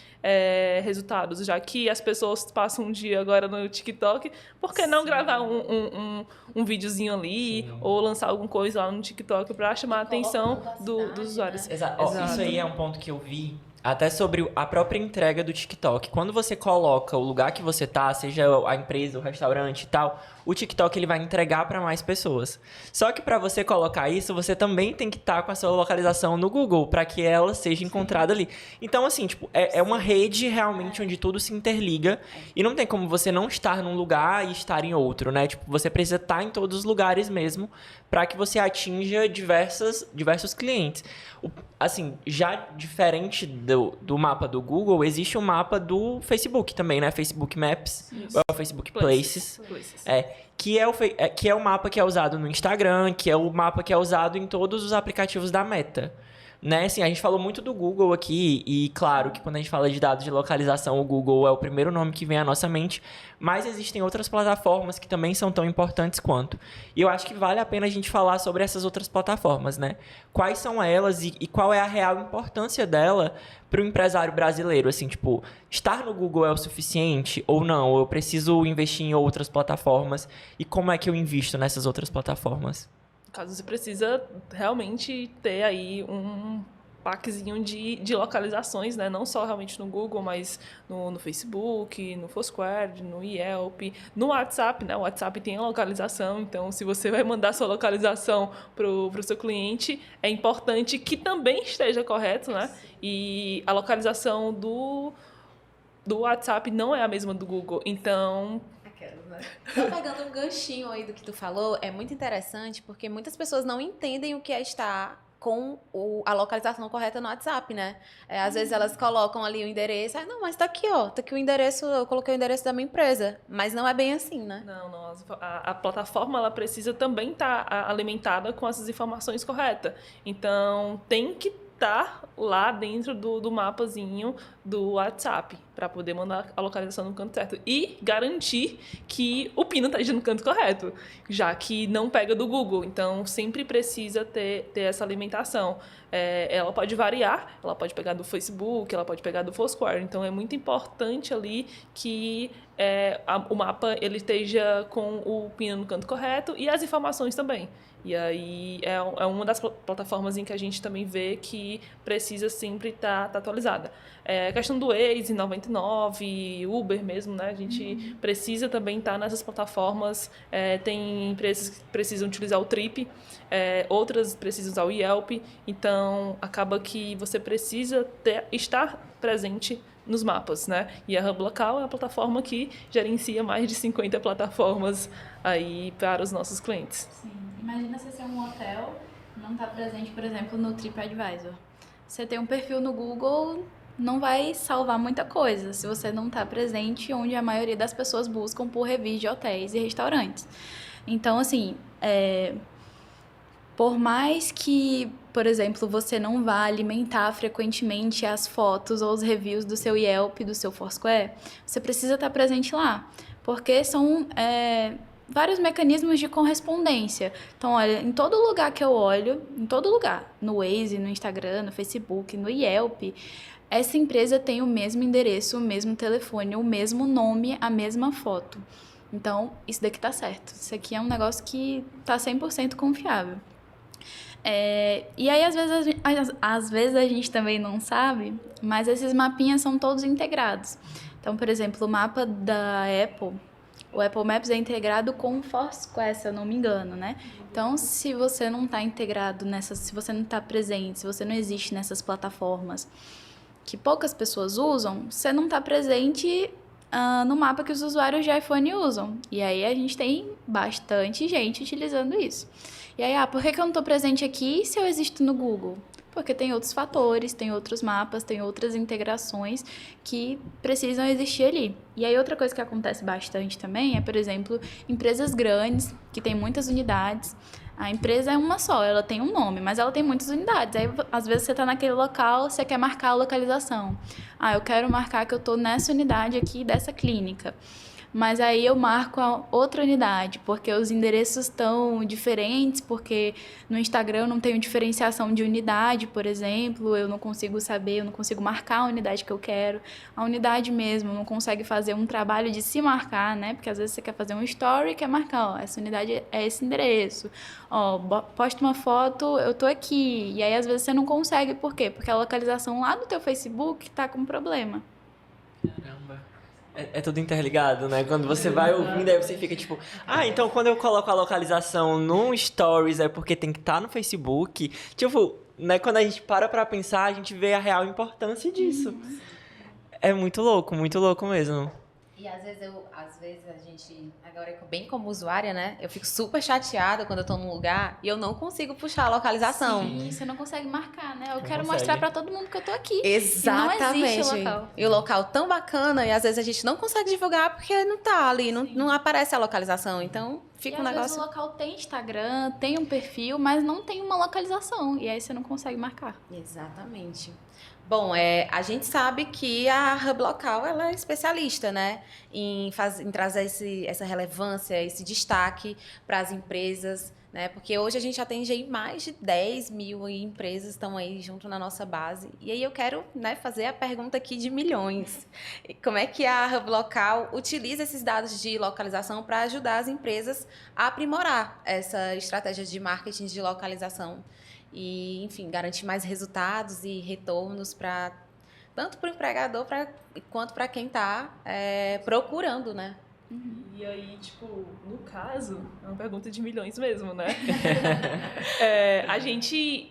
resultados, já que as pessoas passam um dia agora no TikTok, por que não gravar um videozinho ali ou lançar alguma coisa lá no TikTok para chamar a atenção dos usuários? Né? Exato. Isso aí é um ponto que eu vi até sobre a própria entrega do TikTok. Quando você coloca o lugar que você tá, seja a empresa, o restaurante e tal, o TikTok ele vai entregar para mais pessoas. Só que para você colocar isso, você também tem que estar com a sua localização no Google para que ela seja encontrada ali. Então, assim, tipo, é uma rede realmente onde tudo se interliga e não tem como você não estar num lugar e estar em outro, né? Tipo, você precisa estar em todos os lugares mesmo para que você atinja diversos clientes. Assim, já diferente do mapa do Google, existe o mapa do Facebook também, né? Facebook Maps, ou é o Facebook Places. Que é o mapa que é usado no Instagram, que é o mapa que é usado em todos os aplicativos da Meta. Né? Assim, a gente falou muito do Google aqui, e claro que quando a gente fala de dados de localização, o Google é o primeiro nome que vem à nossa mente, mas existem outras plataformas que também são tão importantes quanto. E eu acho que vale a pena a gente falar sobre essas outras plataformas, né? Quais são elas e qual é a real importância dela para o empresário brasileiro? Assim, tipo, estar no Google é o suficiente ou não? Ou eu preciso investir em outras plataformas? E como é que eu invisto nessas outras plataformas? No caso, você precisa realmente ter aí um packzinho de localizações, né? Não só realmente no Google, mas no Facebook, no Foursquare, no Yelp, no WhatsApp, né? O WhatsApp tem a localização, então se você vai mandar sua localização pro seu cliente, é importante que também esteja correto, né? E a localização do WhatsApp não é a mesma do Google, então... Só pegando um ganchinho aí do que tu falou, é muito interessante porque muitas pessoas não entendem o que é estar com a localização correta no WhatsApp, né? Às vezes elas colocam ali o endereço, não, mas tá aqui, ó, tá aqui o endereço, eu coloquei o endereço da minha empresa. Mas não é bem assim, né? Não, a plataforma ela precisa também estar alimentada com essas informações corretas. Então, tem que estar lá dentro do mapazinho do WhatsApp para poder mandar a localização no canto certo e garantir que o pino esteja no canto correto, já que não pega do Google. Então, sempre precisa ter essa alimentação. Ela pode variar, ela pode pegar do Facebook, ela pode pegar do Foursquare. Então, é muito importante ali que o mapa ele esteja com o pino no canto correto e as informações também. E aí é uma das plataformas em que a gente também vê que precisa sempre estar atualizada. A questão do Waze, 99, Uber mesmo, né? A gente precisa também estar nessas plataformas. Tem empresas que precisam utilizar o Trip, outras precisam usar o Yelp. Então, acaba que você precisa estar presente nos mapas, né? E a Hub Local é a plataforma que gerencia mais de 50 plataformas aí para os nossos clientes. Sim. Imagina você ser um hotel, não tá presente, por exemplo, no TripAdvisor. Você tem um perfil no Google, não vai salvar muita coisa se você não tá presente onde a maioria das pessoas buscam por reviews de hotéis e restaurantes. Então, assim, por mais que, por exemplo, você não vá alimentar frequentemente as fotos ou os reviews do seu Yelp, do seu Foursquare, você precisa estar presente lá, porque são vários mecanismos de correspondência. Então, olha, em todo lugar que eu olho, em todo lugar, no Waze, no Instagram, no Facebook, no Yelp, essa empresa tem o mesmo endereço, o mesmo telefone, o mesmo nome, a mesma foto. Então, isso daqui tá certo. Isso aqui é um negócio que tá 100% confiável. E aí, às vezes a gente também não sabe, mas esses mapinhas são todos integrados. Então, por exemplo, o mapa da Apple, o Apple Maps é integrado com o Foursquare, se eu não me engano, né? Então, se você não está integrado se você não está presente, se você não existe nessas plataformas que poucas pessoas usam, você não está presente no mapa que os usuários de iPhone usam. E aí a gente tem bastante gente utilizando isso. E aí, por que eu não estou presente aqui se eu existo no Google? Porque tem outros fatores, tem outros mapas, tem outras integrações que precisam existir ali. E aí outra coisa que acontece bastante também é, por exemplo, empresas grandes, que têm muitas unidades. A empresa é uma só, ela tem um nome, mas ela tem muitas unidades. Aí, às vezes, você está naquele local, você quer marcar a localização. Eu quero marcar que eu estou nessa unidade aqui dessa clínica. Mas aí eu marco a outra unidade, porque os endereços estão diferentes, porque no Instagram eu não tenho diferenciação de unidade, por exemplo, eu não consigo saber, eu não consigo marcar a unidade que eu quero. A unidade mesmo não consegue fazer um trabalho de se marcar, né? Porque às vezes você quer fazer um story e quer marcar, essa unidade é esse endereço. Posta uma foto, eu tô aqui. E aí às vezes você não consegue, por quê? Porque a localização lá do teu Facebook tá com problema. Caramba. É tudo interligado, né? Quando você vai ouvindo, aí você fica tipo... então quando eu coloco a localização no Stories é porque tem que estar no Facebook. Tipo, né? Quando a gente para pra pensar, a gente vê a real importância disso. É muito louco mesmo. E às vezes a gente, agora bem como usuária, né? Eu fico super chateada quando eu tô num lugar e eu não consigo puxar a localização. Sim, você não consegue marcar, né? Eu quero mostrar pra todo mundo que eu tô aqui. Exatamente. E não existe local. E o local tão bacana e às vezes a gente não consegue divulgar porque não tá ali, não aparece a localização. Então fica um negócio... Às vezes o local tem Instagram, tem um perfil, mas não tem uma localização. E aí você não consegue marcar. Exatamente. Bom, a gente sabe que a Hub Local ela é especialista, né, em trazer essa relevância, esse destaque para as empresas, né, porque hoje a gente atende aí mais de 10 mil empresas estão aí junto na nossa base. E aí eu quero, né, fazer a pergunta aqui de milhões. Como é que a Hub Local utiliza esses dados de localização para ajudar as empresas a aprimorar essa estratégia de marketing de localização? E, enfim, garantir mais resultados e retornos tanto para o empregador quanto para quem está procurando, né? E aí, tipo, no caso, é uma pergunta de milhões mesmo, né? A gente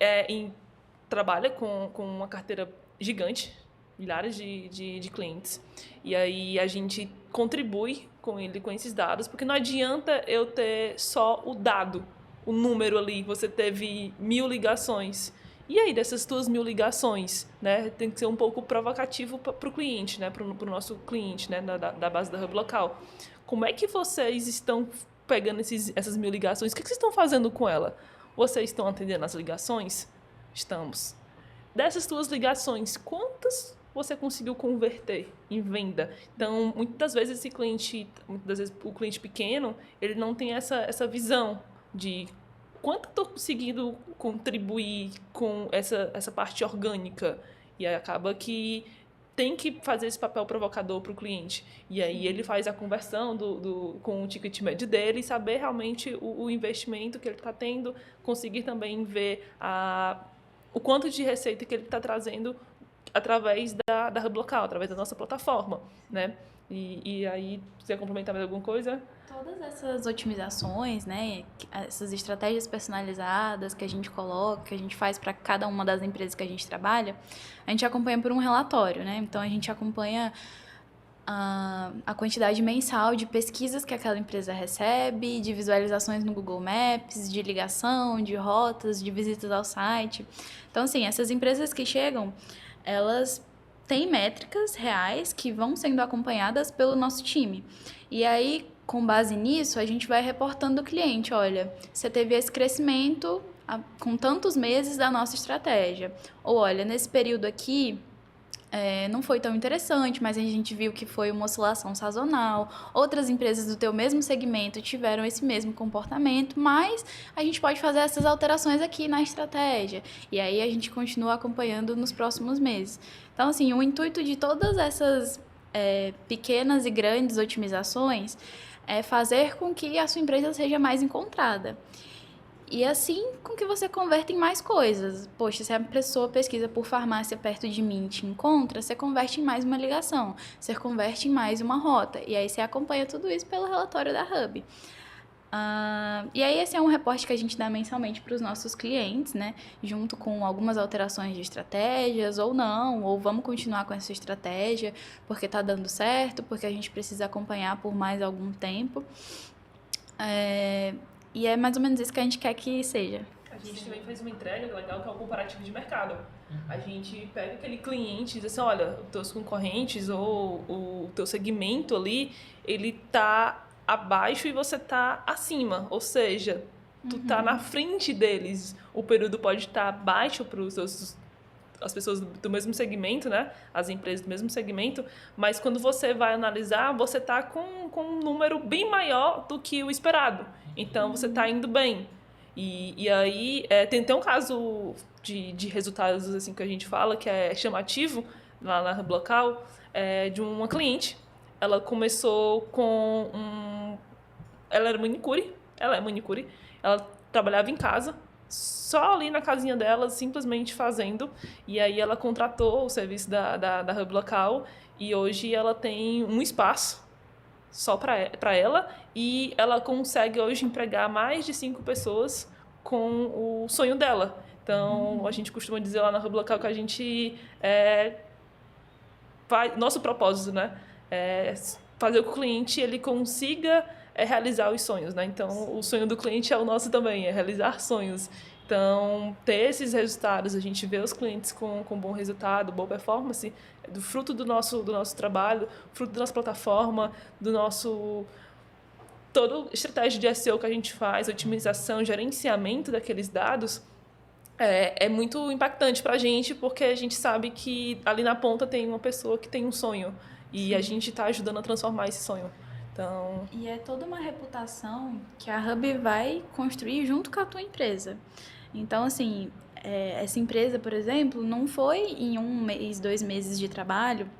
trabalha com uma carteira gigante, milhares de clientes. E aí a gente contribui com esses dados, porque não adianta eu ter só o dado, o número ali, você teve 1.000 ligações. E aí, dessas 2.000 ligações, né, tem que ser um pouco provocativo para o cliente, né, para o nosso cliente, né, da base da Hub Local. Como é que vocês estão pegando essas 1.000 ligações? O que vocês estão fazendo com ela? Vocês estão atendendo as ligações? Estamos. Dessas 2 ligações, quantas você conseguiu converter em venda? Então, muitas vezes o cliente pequeno, ele não tem essa visão de quanto estou conseguindo contribuir com essa parte orgânica. E aí acaba que tem que fazer esse papel provocador para o cliente. E aí ele faz a conversão com o ticket médio dele e saber realmente o investimento que ele está tendo, conseguir também ver o quanto de receita que ele está trazendo através da Hub Local, através da nossa plataforma, né? E aí, você quer complementar mais alguma coisa? Todas essas otimizações, né, essas estratégias personalizadas que a gente coloca, que a gente faz para cada uma das empresas que a gente trabalha, a gente acompanha por um relatório, né? Então, a gente acompanha a quantidade mensal de pesquisas que aquela empresa recebe, de visualizações no Google Maps, de ligação, de rotas, de visitas ao site. Então, assim, essas empresas que chegam, elas têm métricas reais que vão sendo acompanhadas pelo nosso time. E aí, com base nisso, a gente vai reportando o cliente, olha, você teve esse crescimento com tantos meses da nossa estratégia. Ou, olha, nesse período aqui, não foi tão interessante, mas a gente viu que foi uma oscilação sazonal. Outras empresas do teu mesmo segmento tiveram esse mesmo comportamento, mas a gente pode fazer essas alterações aqui na estratégia. E aí a gente continua acompanhando nos próximos meses. Então, assim, o intuito de todas essas pequenas e grandes otimizações é fazer com que a sua empresa seja mais encontrada. E assim com que você converta em mais coisas. Poxa, se a pessoa pesquisa por farmácia perto de mim e te encontra, você converte em mais uma ligação, você converte em mais uma rota. E aí você acompanha tudo isso pelo relatório da Hub. E aí esse é um reporte que a gente dá mensalmente para os nossos clientes, né? Junto com algumas alterações de estratégias ou não, ou vamos continuar com essa estratégia porque está dando certo, porque a gente precisa acompanhar por mais algum tempo. E é mais ou menos isso que a gente quer que seja. A gente também faz uma entrega legal que é o comparativo de mercado. A gente pega aquele cliente e diz assim, olha, os teus concorrentes ou o teu segmento ali, ele tá abaixo e você tá acima. Ou seja, tu tá na frente deles. O período pode estar baixo para as pessoas do mesmo segmento, né? As empresas do mesmo segmento, mas quando você vai analisar, você está com um número bem maior do que o esperado. Então, você está indo bem. E aí, tem um caso de resultados assim, que a gente fala, que é chamativo, lá na Hub Local, de uma cliente. Ela começou com ela era manicure, ela é manicure, ela trabalhava em casa, só ali na casinha dela, simplesmente fazendo. E aí ela contratou o serviço da Hub Local e hoje ela tem um espaço só para ela e ela consegue hoje empregar mais de 5 pessoas com o sonho dela. Então, a gente costuma dizer lá na Hub Local que a gente nosso propósito, né? É fazer com que o cliente ele consiga realizar os sonhos, né? Então, o sonho do cliente é o nosso também, é realizar sonhos. Então, ter esses resultados, a gente vê os clientes com bom resultado, boa performance, do fruto do nosso trabalho, fruto da nossa plataforma, toda a estratégia de SEO que a gente faz, otimização, gerenciamento daqueles dados, é muito impactante para a gente, porque a gente sabe que ali na ponta tem uma pessoa que tem um sonho e a gente está ajudando a transformar esse sonho. Então... E é toda uma reputação que a Hub vai construir junto com a tua empresa. Então, assim, essa empresa, por exemplo, não foi em 1 mês, 2 meses de trabalho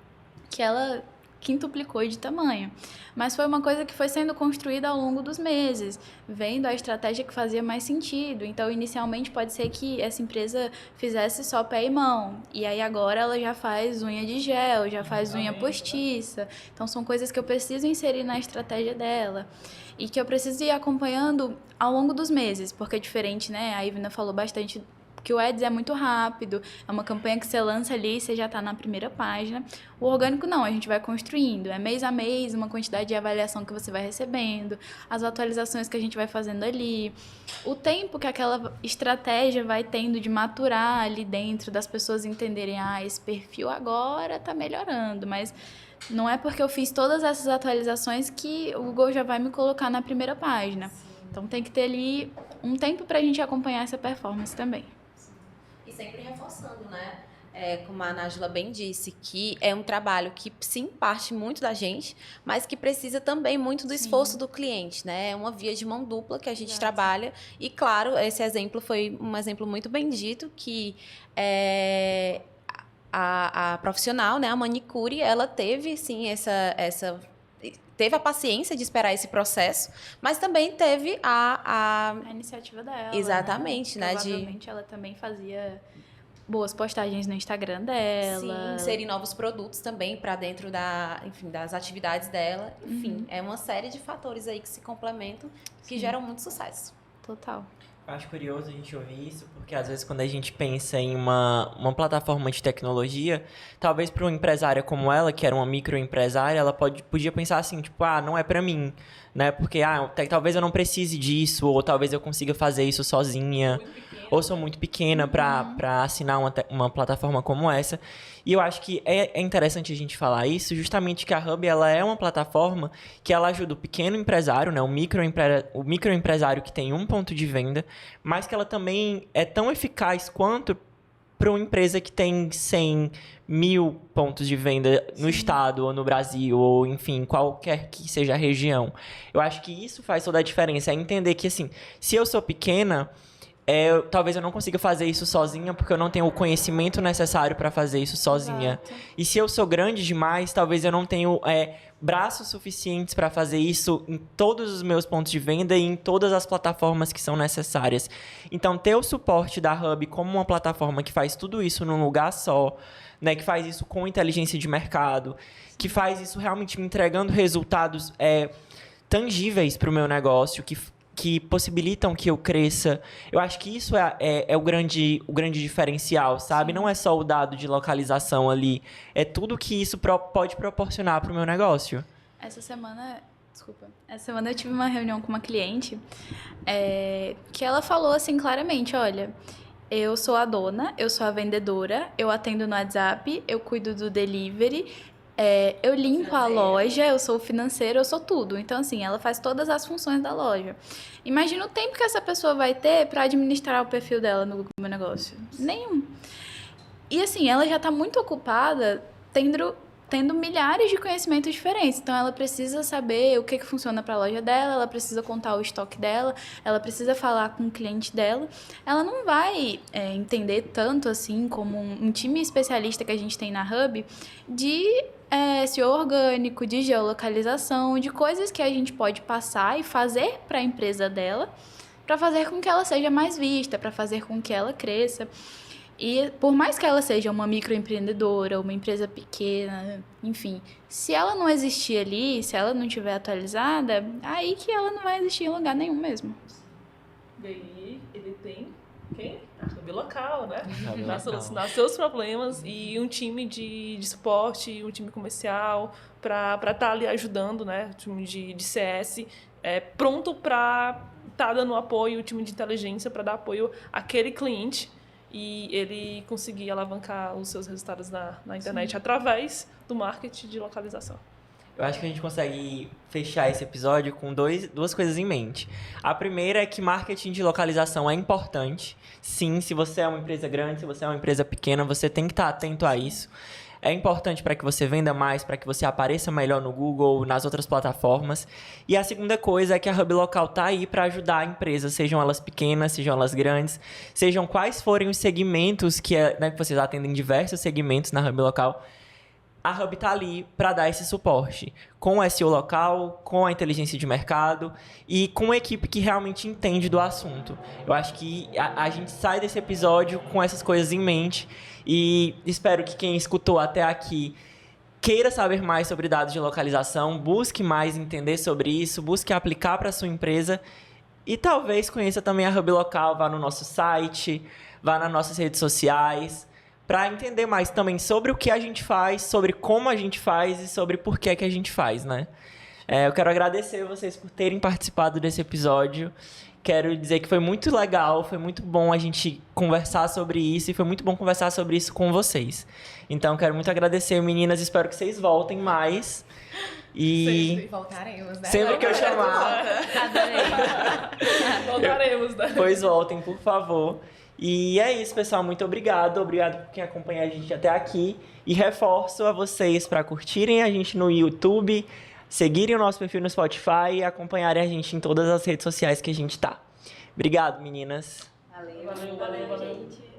que ela quintuplicou de tamanho. Mas foi uma coisa que foi sendo construída ao longo dos meses, vendo a estratégia que fazia mais sentido. Então, inicialmente, pode ser que essa empresa fizesse só pé e mão. E aí, agora, ela já faz unha de gel, já faz unha postiça. Então, são coisas que eu preciso inserir na estratégia dela. E que eu preciso ir acompanhando ao longo dos meses. Porque é diferente, né? A Ivna falou bastante Porque o Ads é muito rápido, é uma campanha que você lança ali e você já está na primeira página. O orgânico não, a gente vai construindo. É mês a mês, uma quantidade de avaliação que você vai recebendo, as atualizações que a gente vai fazendo ali, o tempo que aquela estratégia vai tendo de maturar ali dentro, das pessoas entenderem, esse perfil agora está melhorando, mas não é porque eu fiz todas essas atualizações que o Google já vai me colocar na primeira página. Então tem que ter ali um tempo para a gente acompanhar essa performance também. E sempre reforçando, né? Como a Nájila bem disse, que é um trabalho que sim parte muito da gente, mas que precisa também muito do esforço do cliente, né? É uma via de mão dupla que a gente trabalha. E claro, esse exemplo foi um exemplo muito bem dito, que a profissional, né, a manicure, ela teve sim teve a paciência de esperar esse processo, mas também teve a iniciativa dela. Exatamente, né? Provavelmente ela também fazia boas postagens no Instagram dela. Sim, inserir novos produtos também para dentro das atividades dela. Enfim, é uma série de fatores aí que se complementam, que geram muito sucesso. Total. Eu acho curioso a gente ouvir isso, porque às vezes quando a gente pensa em uma plataforma de tecnologia, talvez para uma empresária como ela, que era uma microempresária, ela podia pensar assim, tipo, não é para mim, né? Porque talvez eu não precise disso, ou talvez eu consiga fazer isso sozinha, ou sou muito pequena para assinar uma plataforma como essa. E eu acho que é interessante a gente falar isso, justamente que a Hub, ela é uma plataforma que ela ajuda o pequeno empresário, né, o microempresário que tem um ponto de venda, mas que ela também é tão eficaz quanto para uma empresa que tem 100 mil pontos de venda no estado, ou no Brasil, ou enfim, qualquer que seja a região. Eu acho que isso faz toda a diferença, é entender que, assim, se eu sou pequena, talvez eu não consiga fazer isso sozinha, porque eu não tenho o conhecimento necessário para fazer isso sozinha. Exato. E se eu sou grande demais, talvez eu não tenho braços suficientes para fazer isso em todos os meus pontos de venda e em todas as plataformas que são necessárias. Então, ter o suporte da Hub como uma plataforma que faz tudo isso num lugar só, né, que faz isso com inteligência de mercado, que faz isso realmente me entregando resultados tangíveis para o meu negócio, que possibilitam que eu cresça. Eu acho que isso é o grande diferencial, sabe? Não é só o dado de localização ali, é tudo que isso pode proporcionar para o meu negócio. Essa semana eu tive uma reunião com uma cliente que ela falou assim claramente, olha, eu sou a dona, eu sou a vendedora, eu atendo no WhatsApp, eu cuido do delivery, eu limpo a loja, eu sou o financeiro, eu sou tudo. Então, assim, ela faz todas as funções da loja. Imagina o tempo que essa pessoa vai ter para administrar o perfil dela no meu negócio. Nenhum. E, assim, ela já está muito ocupada tendo milhares de conhecimentos diferentes. Então, ela precisa saber o que funciona para a loja dela, ela precisa contar o estoque dela, ela precisa falar com o cliente dela. Ela não vai entender tanto, assim, como um time especialista que a gente tem na Hub, de SEO orgânico, de geolocalização, de coisas que a gente pode passar e fazer para a empresa dela, para fazer com que ela seja mais vista, para fazer com que ela cresça. E por mais que ela seja uma microempreendedora, uma empresa pequena, enfim, se ela não existir ali, se ela não estiver atualizada, aí que ela não vai existir em lugar nenhum mesmo. Daí ele tem quem? A Hub local, né? Hub Para local. solucionar seus problemas e um time de suporte, um time comercial para estar ali ajudando, né? O time de CS pronto para estar dando apoio, o time de inteligência para dar apoio àquele cliente e ele conseguir alavancar os seus resultados na internet através do marketing de localização. Eu acho que a gente consegue fechar esse episódio com duas coisas em mente. A primeira é que marketing de localização é importante. Sim, se você é uma empresa grande, se você é uma empresa pequena, você tem que estar atento a isso. É importante para que você venda mais, para que você apareça melhor no Google, nas outras plataformas. E a segunda coisa é que a Hub Local está aí para ajudar empresas, sejam elas pequenas, sejam elas grandes, sejam quais forem os segmentos que vocês atendem diversos segmentos na Hub Local. A Hub está ali para dar esse suporte, com o SEO local, com a inteligência de mercado e com uma equipe que realmente entende do assunto. Eu acho que a gente sai desse episódio com essas coisas em mente e espero que quem escutou até aqui queira saber mais sobre dados de localização, busque mais entender sobre isso, busque aplicar para a sua empresa e talvez conheça também a Hub Local, vá no nosso site, vá nas nossas redes sociais, para entender mais também sobre o que a gente faz, sobre como a gente faz e sobre por que a gente faz, né? Eu quero agradecer vocês por terem participado desse episódio. Quero dizer que foi muito legal, foi muito bom a gente conversar sobre isso e foi muito bom conversar sobre isso com vocês. Então, quero muito agradecer, meninas. Espero que vocês voltem mais. E Voltaremos, né? sempre que eu chamar, Adorei. Voltaremos, né? pois voltem, por favor. E é isso, pessoal. Muito obrigado. Obrigado por quem acompanha a gente até aqui. E reforço a vocês para curtirem a gente no YouTube, seguirem o nosso perfil no Spotify e acompanharem a gente em todas as redes sociais que a gente tá. Obrigado, meninas. Valeu, Valeu, gente.